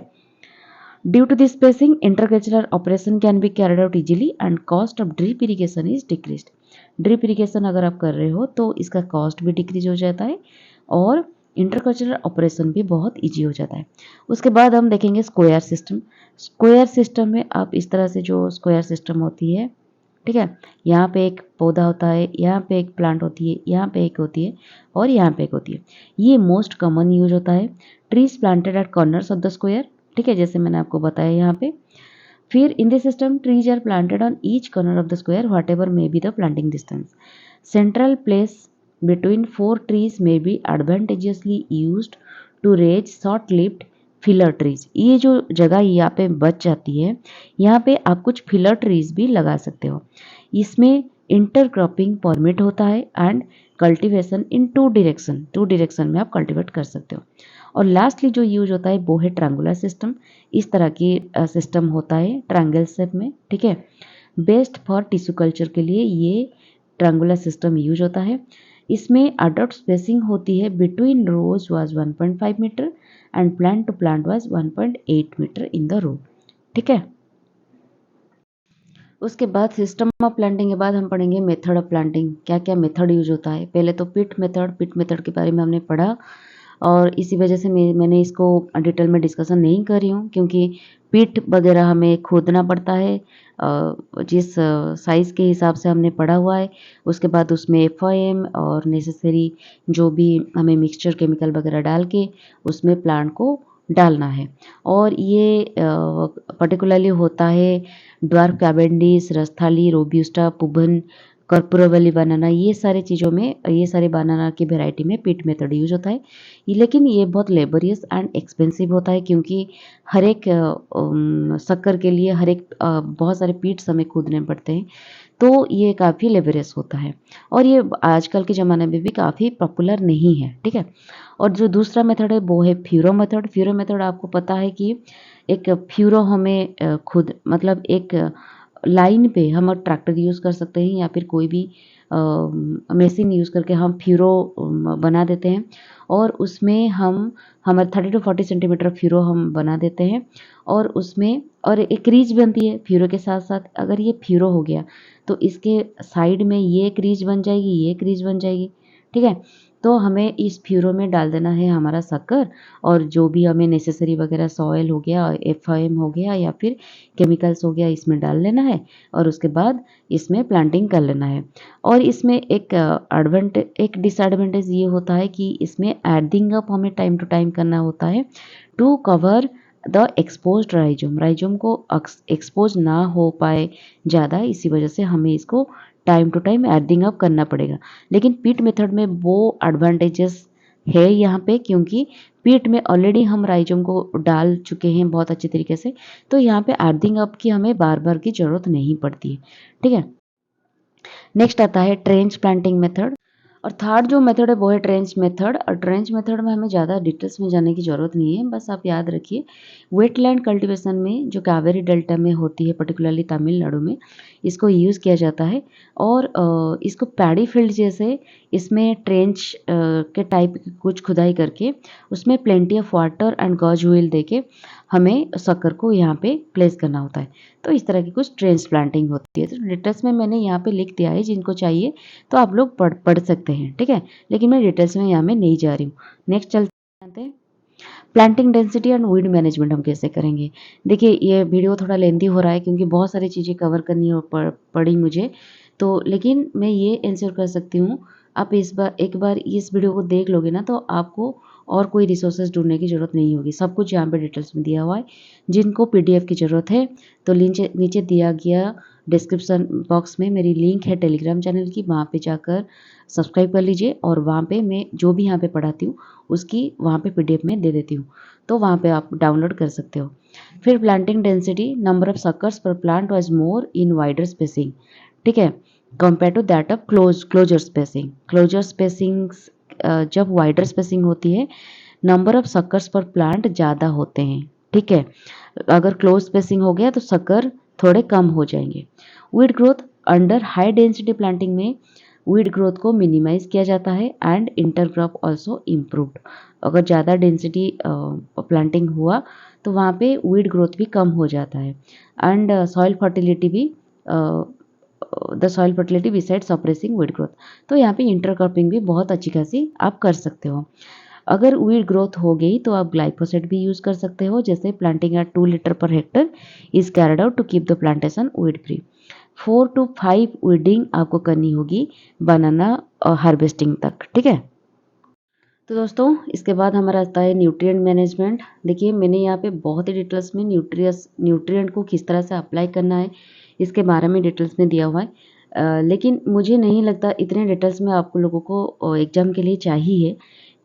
Due to this spacing intercultural operation can be carried out easily and cost of drip irrigation is decreased. Drip irrigation अगर आप कर रहे हो तो इसका कॉस्ट भी डिक्रीज हो जाता है और इंटरकल्चरल ऑपरेशन भी बहुत इजी हो जाता है। उसके बाद हम देखेंगे स्क्वायर सिस्टम। स्क्वायर सिस्टम में आप इस तरह से जो स्क्वायर सिस्टम होती है, ठीक है, यहाँ पे एक पौधा होता है, यहाँ पे एक प्लांट होती है, यहाँ पे एक होती है और यहाँ पे एक होती है। ये मोस्ट कॉमन यूज होता है। Trees planted at corners of the square, ठीक है, जैसे मैंने आपको बताया यहाँ पे। फिर in this system trees are planted on each corner of the square whatever may be the planting distance. Central place between four trees may be advantageously used to raise short-lived filler trees। ये जो जगह यहाँ पे बच जाती है, यहाँ पे आप कुछ फिलर ट्रीज भी लगा सकते हो। इसमें इंटरक्रॉपिंग परमिट होता है and cultivation in two direction में आप कल्टीवेट कर सकते हो। और लास्टली जो यूज होता है वो है ट्रायंगुलर सिस्टम। इस तरह की सिस्टम होता है ट्रायंगल शेप में, ठीक है। बेस्ट फॉर टिश्यू कल्चर के लिए ये ट्रायंगुलर सिस्टम यूज होता है। इसमें अडल्ट स्पेसिंग होती है between rows was 1.5 metre and plant to plant was 1.8 metre in the row. ठीक है। उसके बाद सिस्टम ऑफ प्लांटिंग के बाद हम पढ़ेंगे मेथड ऑफ प्लांटिंग। क्या क्या मेथड यूज होता है। पहले तो पिट मेथड के बारे में हमने पढ़ा और इसी वजह से मैंने इसको डिटेल में डिस्कशन नहीं कर रही हूँ, क्योंकि पिट वगैरह हमें खोदना पड़ता है जिस साइज़ के हिसाब से हमने पढ़ा हुआ है। उसके बाद उसमें FIM और नेसेसरी जो भी हमें मिक्सचर केमिकल वगैरह डाल के उसमें प्लांट को डालना है। और ये पर्टिकुलरली होता है ड्वार्फ कैवेंडिश, रस्थाली, रोब्यूस्टा, पुबन, कर्पूरवली बनाना, ये सारी चीज़ों में, ये सारे बनाना की वैरायटी में पिट मेथड यूज होता है। लेकिन ये बहुत लेबरियस एंड एक्सपेंसिव होता है, क्योंकि हर एक शक्कर के लिए हर एक बहुत सारे पीट्स हमें खोदने पड़ते हैं, तो ये काफ़ी लेबरियस होता है और ये आजकल के ज़माने में भी काफ़ी पॉपुलर नहीं है। ठीक है। और जो दूसरा मेथड है वो है फ्यूरो मेथड। फ्यूरो मेथड आपको पता है कि एक फ्यूरो हमें खुद मतलब एक लाइन पे हम ट्रैक्टर यूज़ कर सकते हैं या फिर कोई भी मशीन यूज़ करके हम फ्यूरो बना देते हैं और उसमें हम हमारे 30 टू 40 सेंटीमीटर फ्यूरो हम बना देते हैं और उसमें और एक क्रीज बनती है फ्यूरो के साथ साथ। अगर ये फ्यूरो हो गया तो इसके साइड में ये क्रीज बन जाएगी, ये क्रीज बन जाएगी। ठीक है। तो हमें इस फ्यूरो में डाल देना है हमारा शक्कर और जो भी हमें नेसेसरी वगैरह सॉयल हो गया, FIM हो गया या फिर केमिकल्स हो गया, इसमें डाल लेना है और उसके बाद इसमें प्लांटिंग कर लेना है। और इसमें एक डिसएडवांटेज ये होता है कि इसमें एडिंग अप हमें टाइम टू टाइम करना होता है to cover the exposed rhizome को एक्सपोज ना हो पाए ज़्यादा, इसी वजह से हमें इसको time to time earthing up करना पड़ेगा। लेकिन पिट मेथड में वो एडवांटेजेस है यहाँ पे, क्योंकि पिट में ऑलरेडी हम राइजोम को डाल चुके हैं बहुत अच्छे तरीके से, तो यहाँ पे एडिंग अप की हमें बार बार की ज़रूरत नहीं पड़ती है। ठीक है। नेक्स्ट आता है ट्रेंच प्लांटिंग मेथड। और थर्ड जो मेथड है वो है ट्रेंच मेथड। और ट्रेंच मेथड में हमें ज़्यादा डिटेल्स में जाने की ज़रूरत नहीं है, बस आप याद रखिए वेटलैंड कल्टीवेशन में जो कावेरी डेल्टा में होती है, पर्टिकुलरली तमिलनाडु में इसको यूज़ किया जाता है। और इसको पैडी फील्ड जैसे इसमें ट्रेंच के टाइप की कुछ खुदाई करके उसमें प्लेंटी ऑफ वाटर एंड गॉज व्हील देके हमें शक्कर को यहाँ पे प्लेस करना होता है। तो इस तरह की कुछ ट्रेंच प्लांटिंग होती है। तो डिटेल्स में मैंने यहाँ पे लिख दिया है, जिनको चाहिए तो आप लोग पढ़ सकते हैं, ठीक है। लेकिन मैं डिटेल्स में यहाँ में नहीं जा रही हूँ। नेक्स्ट चलते हैं, planting density and weed management हम कैसे करेंगे। देखिए ये वीडियो थोड़ा लेंथी हो रहा है क्योंकि बहुत सारी चीज़ें कवर करनी पड़ी मुझे, तो लेकिन मैं ये इंश्योर कर सकती हूँ आप एक बार इस वीडियो को देख लोगे ना तो आपको और कोई रिसोर्सेज ढूंढने की ज़रूरत नहीं होगी। सब कुछ यहाँ पे डिटेल्स में दिया हुआ है। जिनको पीडीएफ की ज़रूरत है तो नीचे दिया गया डिस्क्रिप्शन बॉक्स में मेरी लिंक है टेलीग्राम चैनल की, वहाँ पे जाकर सब्सक्राइब कर लीजिए। और वहाँ पे मैं जो भी यहाँ पे पढ़ाती हूँ उसकी वहाँ पे पीडीएफ में दे देती हूँ, तो वहाँ पे आप डाउनलोड कर सकते हो। फिर planting density, number of suckers per plant was more in wider spacing, ठीक है, compare to that of closer spacing. Closer spacing जब वाइडर स्पेसिंग होती है number of suckers per plant ज़्यादा होते हैं, ठीक है। अगर क्लोज स्पेसिंग हो गया तो सकर थोड़े कम हो जाएंगे। Weed growth, under high density planting में वीड ग्रोथ को मिनिमाइज किया जाता है एंड इंटरक्रॉप ऑल्सो इम्प्रूव्ड। अगर ज़्यादा डेंसिटी प्लांटिंग हुआ तो वहाँ पे वीड ग्रोथ भी कम हो जाता है। एंड सॉइल फर्टिलिटी भी the soil fertility beside suppressing weed growth. तो यहाँ पे इंटरक्रॉपिंग भी बहुत अच्छी खासी आप कर सकते हो। अगर वीड ग्रोथ हो गई तो आप ग्लाइफोसेट भी यूज़ कर सकते हो, जैसे planting at 2 litre per hectare is carried out to keep the plantation weed free. 4 to 5 weeding आपको करनी होगी बनाना हार्वेस्टिंग तक, ठीक है। तो दोस्तों इसके बाद हमारा आता है न्यूट्रिएंट मैनेजमेंट। देखिए मैंने यहाँ पे बहुत ही डिटेल्स में न्यूट्रिएंट को किस तरह से अप्लाई करना है इसके बारे में डिटेल्स में दिया हुआ है। लेकिन मुझे नहीं लगता इतने डिटेल्स में आप लोगों को एग्जाम के लिए चाहिए।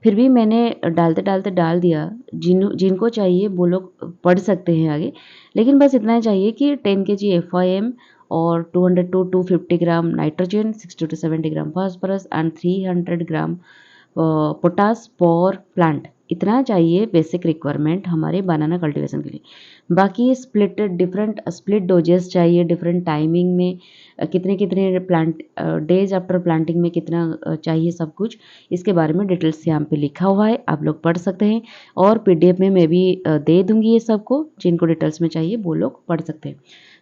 फिर भी मैंने डालते डालते डाल दिया, जिनको चाहिए वो लोग पढ़ सकते हैं आगे। लेकिन बस इतना ही चाहिए कि 10 kg FIM और 200 to 250 gram nitrogen, 60 to 70 gram phosphorus and 300 gram potash पर प्लांट, इतना चाहिए बेसिक रिक्वायरमेंट हमारे बनाना कल्टीवेशन के लिए। बाकी डिफरेंट स्प्लिट डोजेस चाहिए डिफरेंट टाइमिंग में, कितने कितने प्लांट डेज आफ्टर प्लांटिंग में कितना चाहिए, सब कुछ इसके बारे में डिटेल्स यहाँ पे लिखा हुआ है, आप लोग पढ़ सकते हैं। और पीडीएफ में मैं भी दे दूंगी ये सबको, जिनको डिटेल्स में चाहिए वो लोग पढ़ सकते हैं।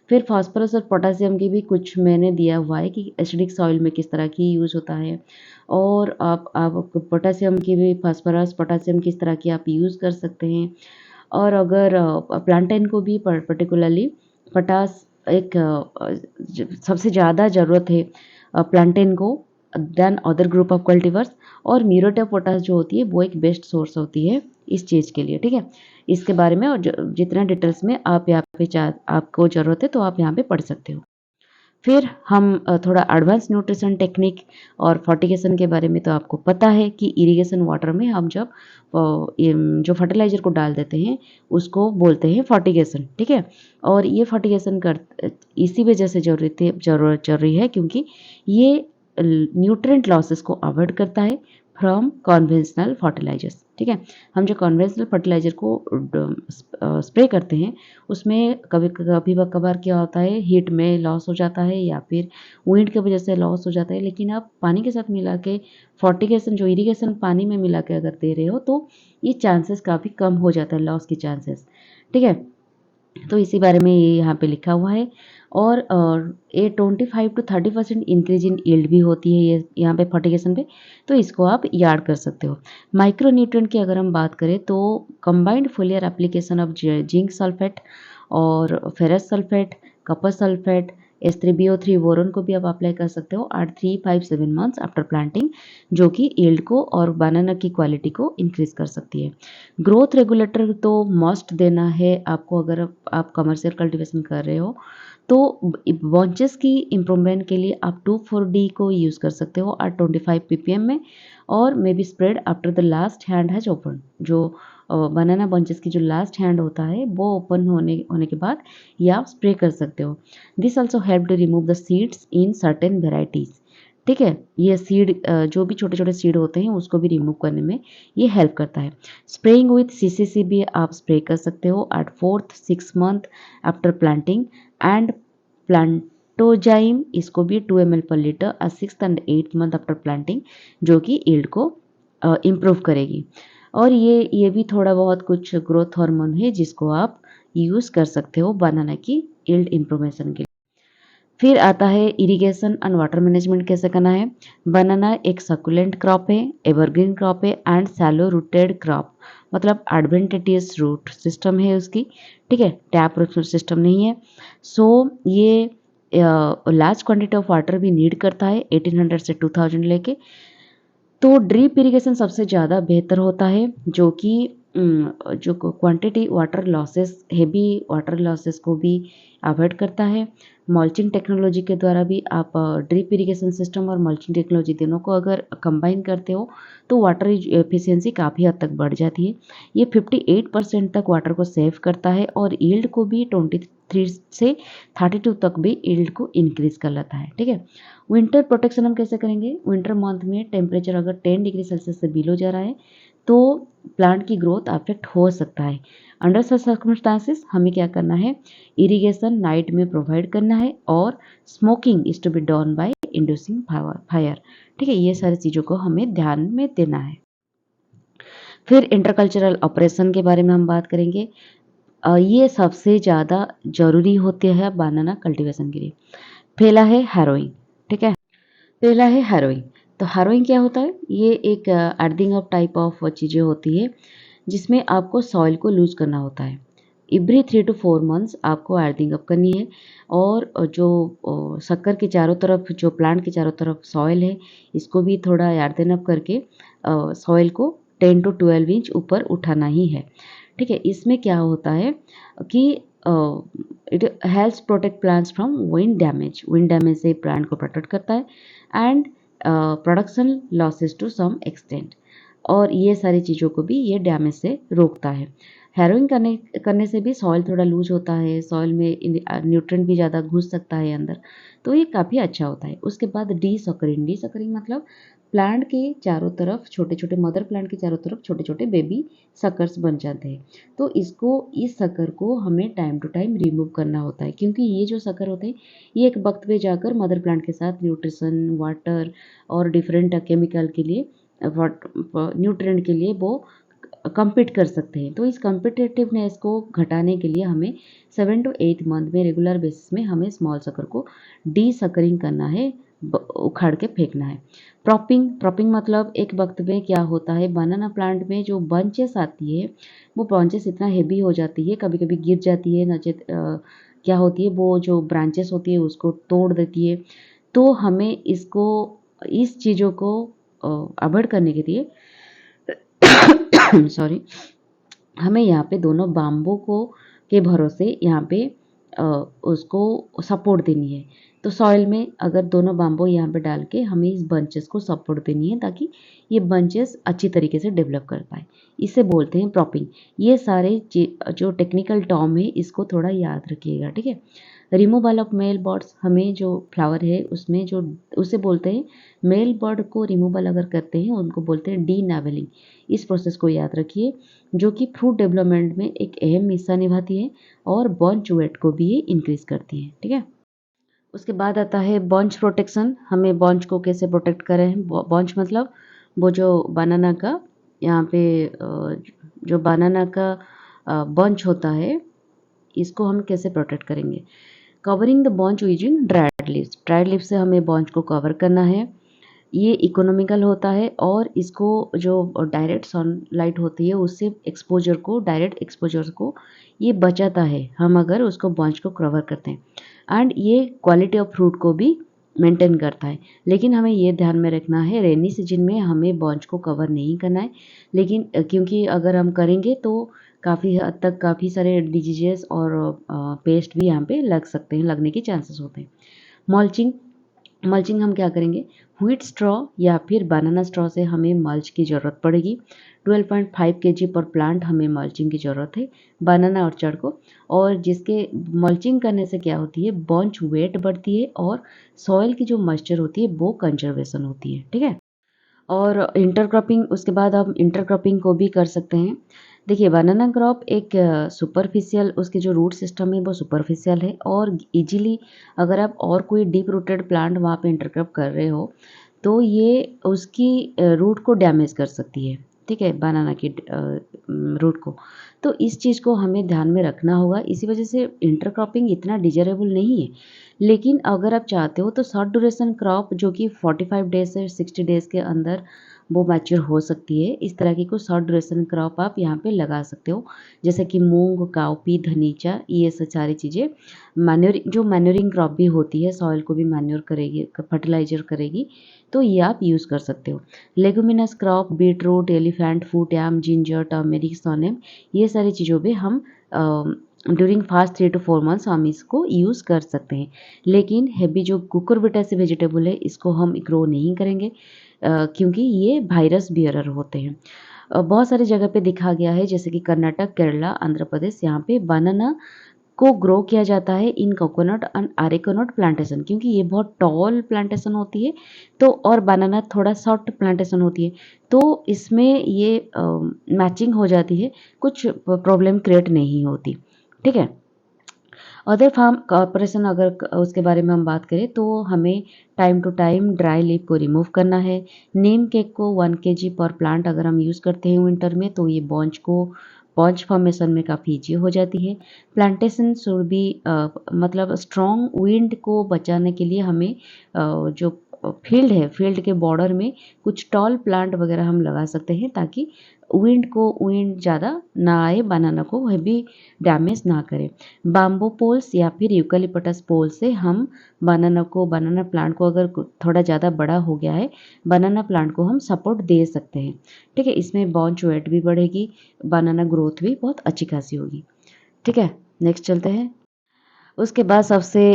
फिर फास्फोरस और पोटासियम की भी कुछ मैंने दिया हुआ है कि एसिडिक सॉइल में किस तरह की यूज़ होता है। और आप पोटासियम की भी, फास्फोरस पोटासियम किस तरह की आप यूज़ कर सकते हैं। और अगर प्लांटेन को भी पर्टिकुलरली पोटास एक सबसे ज़्यादा ज़रूरत है प्लांटेन को then other group of cultivars. और म्यूरेट ऑफ पोटास जो होती है वो एक बेस्ट सोर्स होती है इस चीज़ के लिए, ठीक है। इसके बारे में और जितना डिटेल्स में आप यहाँ पे आपको ज़रूरत है तो आप यहाँ पे पढ़ सकते हो। फिर हम थोड़ा एडवांस न्यूट्रिशन टेक्निक और फर्टिगेशन के बारे में तो आपको पता है कि इरिगेशन वाटर में हम जब जो फर्टिलाइज़र को डाल देते हैं उसको बोलते हैं फर्टिगेशन, ठीक है। और ये फर्टिगेशन इसी वजह से जरूरी है क्योंकि ये न्यूट्रिएंट लॉसेस को अवॉइड करता है फ्रॉम कॉन्वेंशनल फर्टिलाइजर्स, ठीक है। हम जो कॉन्वेंशनल फर्टिलाइजर को स्प्रे करते हैं उसमें कभी कभार क्या होता है, हीट में लॉस हो जाता है या फिर विंड की वजह से लॉस हो जाता है। लेकिन आप पानी के साथ मिला के फर्टिगेशन जो इरिगेशन पानी में मिला के अगर दे रहे हो तो ये चांसेस काफ़ी कम हो जाता है लॉस की चांसेस, ठीक है। तो इसी बारे में ये यहाँ पे लिखा हुआ है। और ये 25 to 30% इंक्रीज इन यील्ड भी होती है ये यहाँ पे फर्टिगेशन पे, तो इसको आप याद कर सकते हो। माइक्रो न्यूट्रिएंट की अगर हम बात करें तो combined foliar application of zinc sulphate और ferrous sulphate, copper sulphate, S3BO3 boron को भी आप अप्लाई कर सकते हो एट 3-5-7 मंथ्स आफ्टर प्लांटिंग, जो कि यील्ड को और बनाना की क्वालिटी को इंक्रीज कर सकती है। ग्रोथ रेगुलेटर तो मस्ट देना है आपको अगर आप कमर्शियल कल्टीवेशन कर रहे हो। तो बॉन्चेस की इम्प्रूवमेंट के लिए आप 2,4-D को यूज़ कर सकते हो एट 25 ppm में, और may be spread after the last hand has open. जो बनाना बंचेस की जो लास्ट हैंड होता है वो ओपन होने के बाद ये आप स्प्रे कर सकते हो। This also help to remove the seeds in certain varieties, ठीक है। ये सीड जो भी छोटे छोटे सीड होते हैं उसको भी रिमूव करने में ये हेल्प करता है। स्प्रेइंग विथ सीसीसी भी आप स्प्रे कर सकते हो at 4th-6 month after planting and Plantozyme इसको भी 2 ml/लीटर 6th and 8th month after planting, जो कि ईल्ड को इम्प्रूव करेगी। और ये भी थोड़ा बहुत कुछ ग्रोथ हार्मोन है जिसको आप यूज़ कर सकते हो बनाना की ईल्ड इम्प्रूवमेशन के लिए। फिर आता है इरिगेशन एंड वाटर मैनेजमेंट कैसे करना है। बनाना एक सकुलेंट क्रॉप है, एवरग्रीन क्रॉप है एंड सैलो रूटेड क्रॉप, मतलब एडवेंटेटियस रूट सिस्टम है उसकी, ठीक है, टैप रूट सिस्टम नहीं है। सो ये लार्ज क्वांटिटी ऑफ वाटर भी नीड करता है 1800 से 2000 लेके। तो ड्रिप इरिगेशन सबसे ज़्यादा बेहतर होता है, जो कि जो quantity water losses, heavy water losses को भी अवॉइड करता है। मल्चिंग टेक्नोलॉजी के द्वारा भी आप ड्रिप इरिगेशन सिस्टम और मल्चिंग टेक्नोलॉजी दोनों को अगर कंबाइन करते हो तो वाटर एफिशिएंसी काफ़ी हद तक बढ़ जाती है। ये 58% तक वाटर को सेव करता है और यील्ड को भी 23 से 32 तक भी यील्ड को इंक्रीज कर लेता है, ठीक है। विंटर प्रोटेक्शन हम कैसे करेंगे। विंटर मंथ में टेम्परेचर अगर 10 डिग्री सेल्सियस से बिलो जा रहा है तो प्लांट की ग्रोथ अफेक्ट हो सकता है। अंडर सच सर्कमस्टांसिस हमें क्या करना है, इरिगेशन नाइट में प्रोवाइड करना है और smoking is to be done by inducing fire, ठीक है। ये सारी चीज़ों को हमें ध्यान में देना है। फिर इंटरकल्चरल ऑपरेशन के बारे में हम बात करेंगे। ये सबसे ज़्यादा जरूरी होते हैं बनाना कल्टीवेशन के लिए। पहला है हैरोइंग, ठीक है। पहला है हैरोइंग। तो हैरोइंग क्या होता है, ये एक अर्थिंग ऑफ टाइप ऑफ चीज़ें होती है जिसमें आपको सॉइल को लूज करना होता है। एवरी 3 to 4 months आपको अर्थिंग अप करनी है और जो शक्कर के चारों तरफ, जो प्लांट के चारों तरफ सॉइल है, इसको भी थोड़ा अर्थिंग अप करके सॉइल को 10 to 12 इंच ऊपर उठाना ही है, ठीक है। इसमें क्या होता है कि it helps protect plants from wind damage से प्लांट को प्रोटेक्ट करता है and production losses to some extent, और ये सारी चीज़ों को भी ये डैमेज से रोकता है। हैरोइंग करने से भी सॉइल थोड़ा लूज होता है, सॉइल में न्यूट्रिएंट भी ज़्यादा घुस सकता है अंदर, तो ये काफ़ी अच्छा होता है। उसके बाद डी सकरिंग मतलब प्लांट के चारों तरफ छोटे छोटे, मदर प्लांट के चारों तरफ छोटे छोटे बेबी सकर्स बन जाते हैं। तो इस शक्कर को हमें टाइम टू टाइम रिमूव करना होता है, क्योंकि ये जो शक्कर होते हैं ये एक वक्त पे जाकर मदर प्लांट के साथ न्यूट्रिशन, वाटर और डिफरेंट केमिकल के लिए, न्यूट्रिएंट के लिए वो कम्पीट कर सकते हैं। तो इस कम्पिटिटिवनेस को घटाने के लिए हमें 7 to 8 मंथ में रेगुलर बेसिस में हमें स्मॉल शक्कर को डी सकरिंग करना है, उखाड़ के फेंकना है। प्रॉपिंग मतलब एक वक्त में क्या होता है, बनाना प्लांट में जो बंचेस आती है वो बंचेस इतना हेवी हो जाती है, कभी कभी गिर जाती है, नचेत क्या होती है, वो जो ब्रांचेस होती है उसको तोड़ देती है। तो हमें इस चीज़ों को अवॉइड करने के लिए सॉरी, हमें यहाँ पे दोनों बाम्बू को के भरोसे यहाँ पे उसको सपोर्ट देनी है। तो सॉइल में अगर दोनों बाम्बू यहाँ पे डाल के हमें इस बंचेस को सपोर्ट देनी है ताकि ये बंचेस अच्छी तरीके से डेवलप कर पाए। इसे बोलते हैं प्रॉपिंग। ये सारे जो टेक्निकल टर्म है इसको थोड़ा याद रखिएगा, ठीक है। रिमूवल ऑफ मेल बर्ड्स, हमें जो फ्लावर है उसमें जो उसे बोलते हैं, मेल बर्ड को रिमूवल अगर करते हैं उनको बोलते हैं डी नेवलिंग। इस प्रोसेस को याद रखिए, जो कि फ्रूट डेवलपमेंट में एक अहम हिस्सा निभाती है और बंच वेट को भी ये इंक्रीज करती है, ठीक है। उसके बाद आता है बंच प्रोटेक्शन। हमें बंच को कैसे प्रोटेक्ट करें। बंच मतलब वो जो बनाना का यहाँ पे जो बनाना का बंच होता है, इसको हम कैसे प्रोटेक्ट करेंगे। Covering the bunch using dried leaves. Dried leaves से हमें बंच को कवर करना है। ये इकोनॉमिकल होता है और इसको जो डायरेक्ट सनलाइट होती है उससे डायरेक्ट एक्सपोजर को ये बचाता है, हम अगर उसको बंच को कवर करते हैं। एंड ये क्वालिटी ऑफ फ्रूट को भी मेंटेन करता है। लेकिन हमें ये ध्यान में रखना है, रेनी सीजन में हमें बंच को कवर नहीं करना है, लेकिन क्योंकि अगर हम करेंगे तो काफ़ी हद तक काफ़ी सारे डिजीजेस और पेस्ट भी यहाँ पे लग सकते हैं, लगने के चांसेस होते हैं। मल्चिंग मल्चिंग हम क्या करेंगे, व्हीट स्ट्रॉ या फिर बनाना स्ट्रॉ से हमें मल्च की ज़रूरत पड़ेगी। 12.5 kg पर प्लांट हमें मल्चिंग की ज़रूरत है बनाना ऑर्चर्ड को। और जिसके मल्चिंग करने से क्या होती है, बंच वेट बढ़ती है और सॉइल की जो मॉइस्चर होती है वो कंजर्वेशन होती है। ठीक है। और इंटरक्रॉपिंग, उसके बाद हम इंटरक्रॉपिंग को भी कर सकते हैं। देखिए, बनाना क्रॉप एक सुपरफिशियल, उसके जो रूट सिस्टम है वो सुपरफिशियल है और इजीली अगर आप और कोई डीप रूटेड प्लांट वहाँ पे इंटरक्रॉप कर रहे हो तो ये उसकी रूट को डैमेज कर सकती है। ठीक है, बनाना की रूट को। तो इस चीज़ को हमें ध्यान में रखना होगा। इसी वजह से इंटरक्रॉपिंग इतना डिजायरेबल नहीं है। लेकिन अगर आप चाहते हो तो शॉर्ट ड्यूरेशन क्रॉप जो कि 45 डेज से 60 डेज के अंदर वो मैच्योर हो सकती है, इस तरह की कुछ शॉर्ट ड्यूरेशन क्रॉप आप यहाँ पे लगा सकते हो, जैसे कि मूंग, काउपी, धनीचा, ये सब सारी चीज़ें। मैन्योरिंग, जो मैन्योरिंग क्रॉप भी होती है, सॉइल को भी मैन्योर करेगी, फर्टिलाइजर करेगी, तो ये आप यूज़ कर सकते हो। लेगुमिनस क्रॉप, बीटरूट, एलिफेंट फूट, याम, जिंजर, टर्मेरिक, सोनेम, ये सारी चीज़ों पे हम ड्यूरिंग फास्ट 3 to 4 मंथ्स हम इसको यूज़ कर सकते हैं। लेकिन हैवी जो कुकुरबिटेसी वेजिटेबल है इसको हम ग्रो नहीं करेंगे क्योंकि ये वायरस बियरर होते हैं। बहुत सारी जगह पे दिखा गया है, जैसे कि कर्नाटक, केरला, आंध्र प्रदेश, यहाँ पे बनाना को ग्रो किया जाता है इन कोकोनट एंड अरेकोनट प्लांटेशन, क्योंकि ये बहुत टॉल प्लांटेशन होती है तो, और बनाना थोड़ा शॉर्ट प्लांटेशन होती है, तो इसमें ये मैचिंग हो जाती है, कुछ प्रॉब्लम क्रिएट नहीं होती। ठीक है। अदर फार्म कॉर्पोरेशन, अगर उसके बारे में हम बात करें तो हमें time to time dry leaf को रिमूव करना है। नीम केक को 1 kg पर प्लांट अगर हम यूज़ करते हैं विंटर में तो ये बॉन्च फॉर्मेशन में काफ़ी ईजी हो जाती है। प्लांटेशन शुड बी मतलब स्ट्रॉन्ग विंड को बचाने के लिए हमें जो फील्ड है, फील्ड के बॉर्डर में कुछ टॉल प्लांट वगैरह हम लगा सकते हैं ताकि विंड ज़्यादा ना आए, बनाना को हैवी डैमेज ना करे। बाम्बू पोल्स या फिर यूकलिप्टस पोल से हम बनाना प्लांट को, अगर थोड़ा ज़्यादा बड़ा हो गया है, बनाना प्लांट को हम सपोर्ट दे सकते हैं। ठीक है, इसमें बॉन्च वेट भी बढ़ेगी, बनाना ग्रोथ भी बहुत अच्छी खासी होगी। ठीक है, नेक्स्ट चलते हैं। उसके बाद सबसे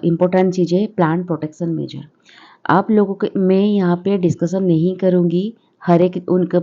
इम्पोर्टेंट चीज़ है प्लांट प्रोटेक्शन मेजर। आप लोगों के, मैं यहाँ पे डिस्कशन नहीं करूँगी हर एक उनका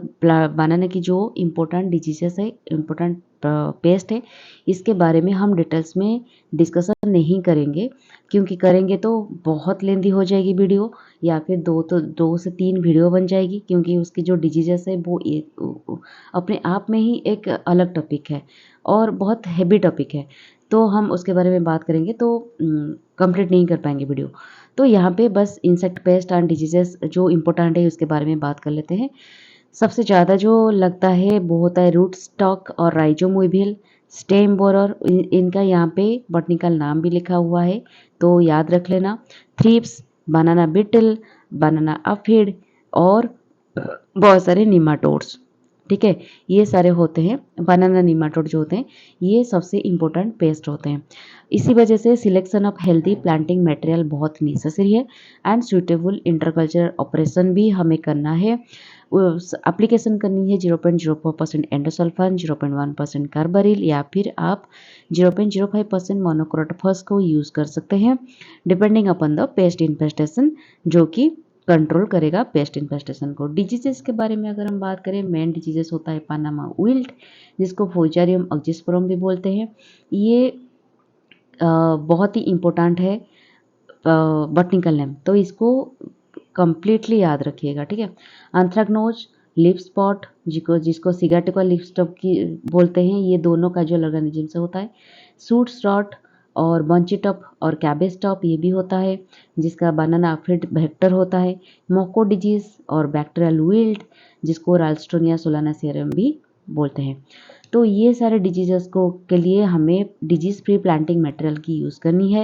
बनाने की जो इम्पोर्टेंट डिजीजेस है, इम्पोर्टेंट पेस्ट है, इसके बारे में हम डिटेल्स में डिस्कशन नहीं करेंगे, क्योंकि करेंगे तो बहुत लेंदी हो जाएगी वीडियो, या फिर 2 से 3 वीडियो बन जाएगी, क्योंकि उसकी जो डिजीजेस है वो अपने आप में ही एक अलग टॉपिक है और बहुत हैवी टॉपिक है, तो हम उसके बारे में बात करेंगे तो कंप्लीट नहीं कर पाएंगे वीडियो। तो यहाँ पे बस इंसेक्ट पेस्ट एंड डिजीजेस जो इम्पोर्टेंट है उसके बारे में बात कर लेते हैं। सबसे ज़्यादा जो लगता है वो होता है रूट स्टॉक और राइजोमोबिल, स्टेम बोरर, इनका यहाँ पे बॉटनिकल नाम भी लिखा हुआ है तो याद रख लेना। थ्रिप्स, बनाना बिटल, बनाना अफिड और बहुत सारे निमाटोड्स। ठीक है, ये सारे होते हैं बनाना निमाटोड जो होते हैं, ये सबसे इम्पोर्टेंट पेस्ट होते हैं। इसी वजह से selection of healthy planting material बहुत नेसेसरी है एंड सुटेबल इंटरकल्चर ऑपरेशन भी हमें करना है। एप्लीकेशन करनी है 0.04% एंडोसल्फान, 0.1% कार्बारिल, या फिर आप 0.05% मोनोक्रोटोफॉस को यूज़ कर सकते हैं depending upon the paste infestation, जो कि कंट्रोल करेगा पेस्ट इन्फेस्टेशन को। डिजीजेस के बारे में अगर हम बात करें, मेन डिजीजेस होता है पानामा विल्ट, जिसको फोजारियम ऑक्जिस्पर्म भी बोलते हैं। ये बहुत ही इम्पोर्टेंट है बॉटनिकल नेम, तो इसको कंप्लीटली याद रखिएगा। ठीक है। एंथ्रेक्नोज, लिप स्पॉट, जिसको सिगाटिका लिप स्पॉट की बोलते हैं, ये दोनों का जो ऑर्गेनिज्म से होता है। सूट स्टॉट और बंची टॉप और कैबेज टॉप ये भी होता है, जिसका बनाना फिट वेक्टर होता है। मोको डिजीज और बैक्टीरियल विल्ट, जिसको राल्स्टोनिया सोलानासियरम भी बोलते हैं। तो ये सारे डिजीजेस को के लिए हमें डिजीज फ्री प्लांटिंग मटेरियल की यूज़ करनी है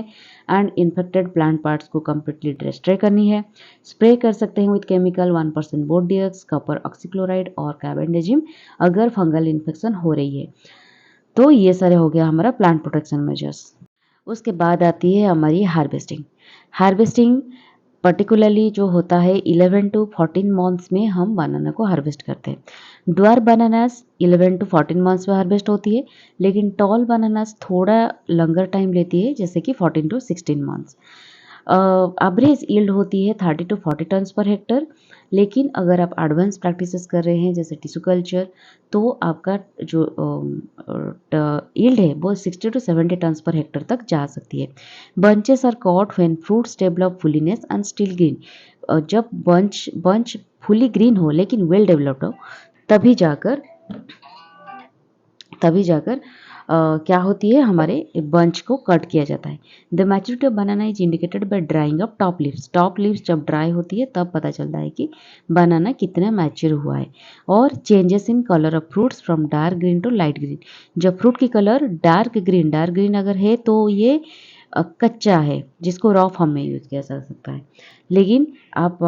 एंड इन्फेक्टेड प्लांट पार्ट्स को कम्प्लीटली डिस्ट्रॉय करनी है। स्प्रे कर सकते हैं विथ केमिकल 1% बोर्डियक्स, कॉपर ऑक्सीक्लोराइड और कार्बेंडाजिम अगर फंगल इन्फेक्शन हो रही है। तो ये सारे हो गया हमारा प्लांट प्रोटेक्शन मेजर्स। उसके बाद आती है हमारी हार्वेस्टिंग। हार्वेस्टिंग पर्टिकुलरली जो होता है 11 to 14 मंथ्स में हम बनाना को हार्वेस्ट करते हैं। ड्वार बनानास 11 to 14 मंथ्स में हार्वेस्ट होती है, लेकिन टॉल बनानास थोड़ा लंगर टाइम लेती है, जैसे कि 14 to 16 मंथ्स। एवरेज यील्ड होती है 30 to 40 टन्स पर हेक्टर। लेकिन अगर आप एडवांस प्रैक्टिसेस कर रहे हैं जैसे टिश्यू कल्चर, तो आपका जो यील्ड है वो 60 to 70 टन्स पर हेक्टर तक जा सकती है। Bunches are caught when fruits develop fullness and still green. जब बंच फुली ग्रीन हो लेकिन वेल डेवलप्ड हो, तभी जाकर क्या होती है, हमारे बंच को कट किया जाता है। The maturity of banana is indicated by drying of top leaves. Top leaves जब ड्राई होती है तब पता चलता है कि बनाना कितना मैच्योर हुआ है। और changes in colour of fruits from dark green to light green. जब फ्रूट की कलर डार्क ग्रीन अगर है तो ये कच्चा है, जिसको रॉ फॉर्म में यूज़ किया जा सकता है। लेकिन आप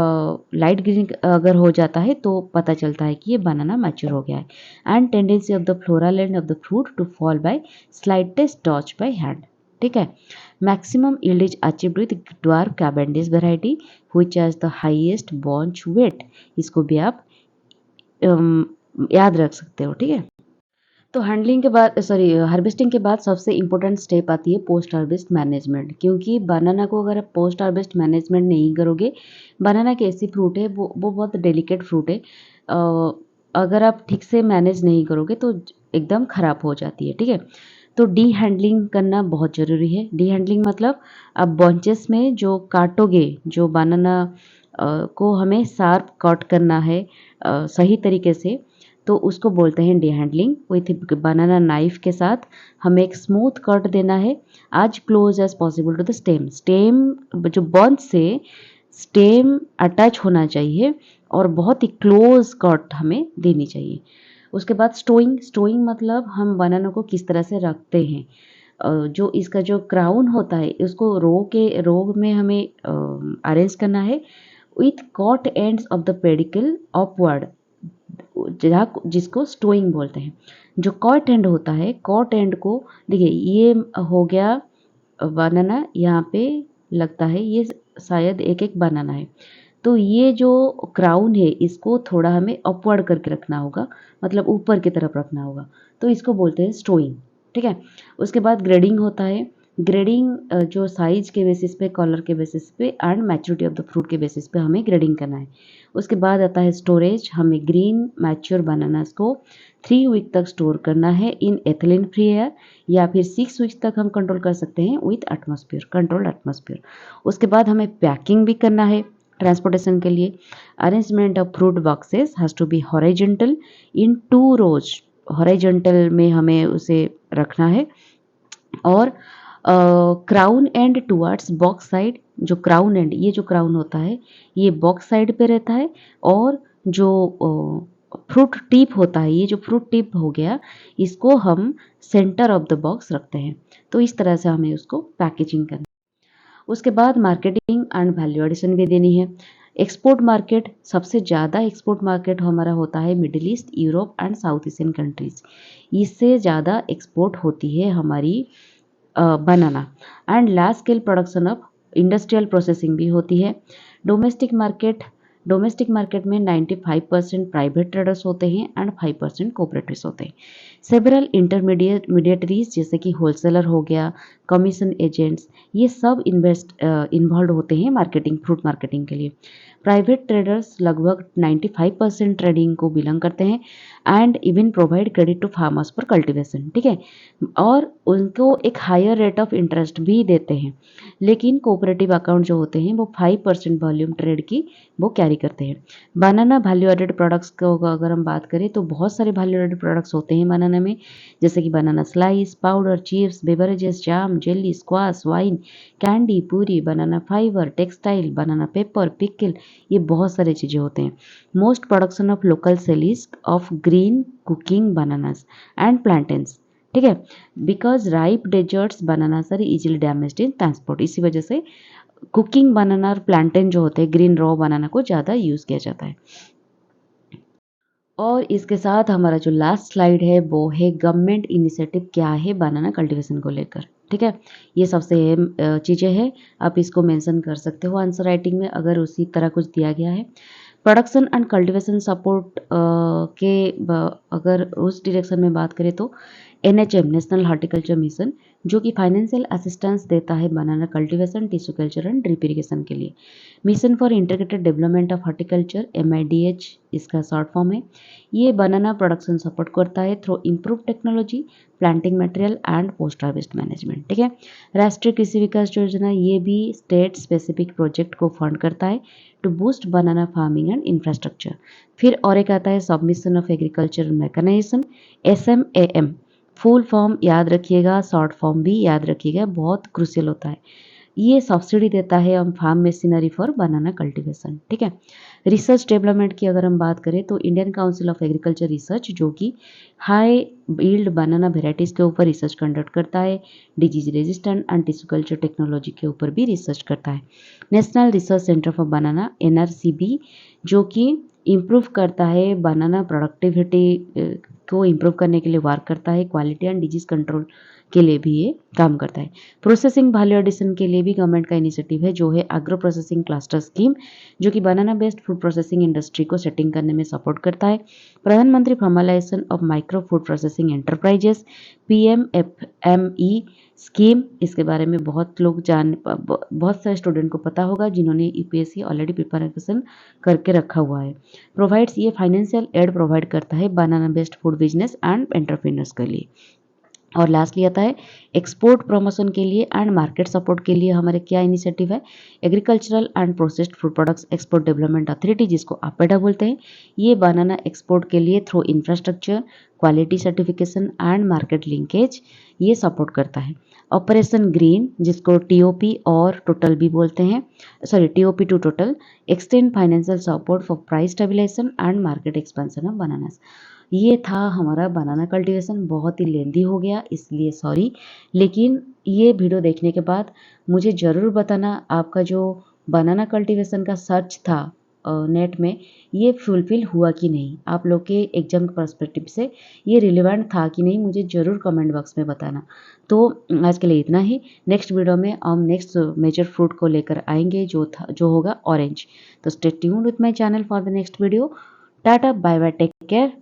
लाइट ग्रीन अगर हो जाता है तो पता चलता है कि ये बनाना मैच्योर हो गया है। And tendency of the floral end of the fruit to fall by slightest touch by hand. ठीक है। Maximum yield is achieved with dwarf Cavendish variety which has the highest bunch weight. इसको भी आप याद रख सकते हो। ठीक है। तो हैंडलिंग के बाद हार्वेस्टिंग के बाद सबसे इम्पोर्टेंट स्टेप आती है पोस्ट हार्वेस्ट मैनेजमेंट। क्योंकि बनाना को अगर आप पोस्ट हार्वेस्ट मैनेजमेंट नहीं करोगे, बनाना एक ऐसी फ्रूट है, वो बहुत डेलिकेट फ्रूट है। अगर आप ठीक से मैनेज नहीं करोगे तो एकदम ख़राब हो जाती है। ठीक है। तो डी हैंडलिंग करना बहुत ज़रूरी है। डी हैंडलिंग मतलब आप बंचेस में जो काटोगे, जो बनाना को हमें शार्प कट करना है सही तरीके से, तो उसको बोलते हैं dehandling. With banana knife के साथ हमें एक स्मूथ कट देना है, as close as possible to the stem. Stem जो बंच से स्टेम अटैच होना चाहिए और बहुत ही क्लोज कट हमें देनी चाहिए। उसके बाद स्टोइंग मतलब हम बनाना को किस तरह से रखते हैं। जो इसका जो क्राउन होता है उसको रो में हमें अरेंज करना है with cut ends of the pedicel upward, जिसको स्टोइंग बोलते हैं। जो कॉट एंड होता है, कॉट एंड को देखिए, ये हो गया बनाना, यहाँ पे लगता है ये शायद एक बनाना है। तो ये जो क्राउन है इसको थोड़ा हमें अपवर्ड करके रखना होगा, मतलब ऊपर की तरफ रखना होगा, तो इसको बोलते हैं स्टोइंग। ठीक है। उसके बाद ग्रेडिंग होता है। ग्रेडिंग जो साइज के बेसिस पे, कलर के बेसिस पे and maturity of the fruit के बेसिस पे हमें ग्रेडिंग करना है। उसके बाद आता है स्टोरेज। हमें ग्रीन मैच्योर बनानास को 3 वीक तक स्टोर करना है इन एथिलीन फ्री एयर, या फिर 6 वीक्स तक हम कंट्रोल कर सकते हैं विथ कंट्रोल्ड एटमॉस्फेयर। उसके बाद हमें पैकिंग भी करना है ट्रांसपोर्टेशन के लिए। Arrangement of fruit boxes has to be horizontal in 2 rows. Horizontal में हमें उसे रखना है। और crown end towards box side. जो क्राउन एंड, ये जो क्राउन होता है ये बॉक्स साइड पे रहता है, और जो फ्रूट टिप होता है, ये जो फ्रूट टिप हो गया, इसको हम सेंटर ऑफ द बॉक्स रखते हैं। तो इस तरह से हमें उसको पैकेजिंग करना। उसके बाद मार्केटिंग एंड वैल्यू एडिशन भी देनी है। एक्सपोर्ट मार्केट, सबसे ज़्यादा एक्सपोर्ट मार्केट हमारा होता है Middle East, Europe and South Asian countries. इससे ज़्यादा एक्सपोर्ट होती है हमारी banana. And large scale production of industrial processing भी होती है। डोमेस्टिक मार्केट में 95% प्राइवेट ट्रेडर्स होते हैं एंड 5% कोऑपरेटिव्स होते हैं। सेवरल मीडिएटरीज जैसे कि होलसेलर हो गया, कमीशन एजेंट्स, ये सब इन्वॉल्व होते हैं फ्रूट मार्केटिंग के लिए। प्राइवेट ट्रेडर्स लगभग 95% ट्रेडिंग को बिलोंग करते हैं and even provide credit to farmers for cultivation. ठीक है। और उनको एक हायर रेट ऑफ इंटरेस्ट भी देते हैं। लेकिन कोऑपरेटिव अकाउंट जो होते हैं वो 5% वॉल्यूम ट्रेड की वो कैरी करते हैं। बनाना वैल्यू एडेड प्रोडक्ट्स को अगर हम बात करें तो बहुत सारे वैल्यू एडेड प्रोडक्ट्स होते हैं बनाना में, जैसे कि banana slice, powder, chips, beverages, jam, jelly, squash, wine, candy, puree, banana fibre, textile, banana paper, pickle, ये बहुत सारे चीज़ें होते हैं। Most production of local sales of green cooking bananas and plantains. ठीक है। Because ripe desserts bananas are easily damaged in transport. इसी वजह से कुकिंग बनाना और प्लांटेन जो होते हैं, ग्रीन रॉ बनाना को ज़्यादा यूज़ किया जाता है। और इसके साथ हमारा जो लास्ट स्लाइड है वो है गवर्नमेंट इनिशिएटिव क्या है बनाना कल्टीवेशन को लेकर। ठीक है। ये सबसे अहम चीज़ें हैं, आप इसको मेंशन कर सकते हो आंसर राइटिंग में अगर उसी तरह कुछ दिया गया है। प्रोडक्शन एंड कल्टीवेशन सपोर्ट अगर उस डायरेक्शन में बात करें तो NHM नेशनल हॉर्टिकल्चर मिशन जो कि फाइनेंशियल असिस्टेंस देता है banana cultivation, tissue culture and drip irrigation के लिए। Mission for integrated development of horticulture MIDH इसका शॉर्ट फॉर्म है। ये बनाना प्रोडक्शन सपोर्ट करता है through improve technology, planting material and post harvest management. ठीक है, राष्ट्रीय कृषि विकास योजना ये भी स्टेट स्पेसिफिक प्रोजेक्ट को फंड करता है to boost banana farming and infrastructure. फिर और एक आता है submission of agriculture mechanisation, SMAM। Full form याद रखिएगा, शॉर्ट फॉर्म भी याद रखिएगा, बहुत क्रूशियल होता है। ये सब्सिडी देता है हम farm machinery for banana cultivation. ठीक है, रिसर्च डेवलपमेंट की अगर हम बात करें तो Indian council of agriculture research जो कि हाई यील्ड बनाना वेराइटीज़ के ऊपर रिसर्च कंडक्ट करता है, disease resistant and tissue culture technology के ऊपर भी रिसर्च करता है। National research centre for banana NRCB जो कि इम्प्रूव करता है बनाना प्रोडक्टिविटी को इम्प्रूव करने के लिए वर्क करता है, क्वालिटी एंड डिजीज कंट्रोल के लिए भी ये काम करता है। प्रोसेसिंग वैल्यू एडिशन के लिए भी गवर्नमेंट का इनिशिएटिव है जो है एग्रो प्रोसेसिंग क्लस्टर स्कीम जो कि बनाना बेस्ड फूड प्रोसेसिंग इंडस्ट्री को सेटिंग करने में सपोर्ट करता है। प्रधानमंत्री formalisation of micro food processing enterprises PMFME scheme, इसके बारे में बहुत लोग बहुत सारे स्टूडेंट को पता होगा जिन्होंने UPSC ऑलरेडी प्रिपरेशन करके रखा हुआ है। प्रोवाइड्स ये फाइनेंशियल एड प्रोवाइड करता है banana based food business and entrepreneurs के लिए। और लास्टली आता है एक्सपोर्ट प्रमोशन के लिए एंड मार्केट सपोर्ट के लिए हमारे क्या इनिशिएटिव है, agricultural and processed food products export development authority जिसको APEDA बोलते हैं। ये बनाना एक्सपोर्ट के लिए through infrastructure, quality certification and market linkage ये सपोर्ट करता है। ऑपरेशन ग्रीन जिसको TOP और टोटल भी बोलते हैं, sorry TOP to total, extend financial support for price stabilisation and market expansion of bananas. ये था हमारा बनाना कल्टीवेशन, बहुत ही लेंदी हो गया इसलिए सॉरी, लेकिन ये वीडियो देखने के बाद मुझे ज़रूर बताना आपका जो बनाना कल्टीवेशन का सर्च था नेट में ये फुलफिल हुआ कि नहीं, आप लोग के एग्जाम के पर्सपेक्टिव से ये रिलेवेंट था कि नहीं, मुझे ज़रूर कमेंट बॉक्स में बताना। तो आज के लिए इतना ही, नेक्स्ट वीडियो में हम नेक्स्ट मेजर फ्रूट को लेकर आएंगे जो होगा ऑरेंज। तो stay tuned with my channel for the next video. टाटा, बाय बाय, टेक केयर।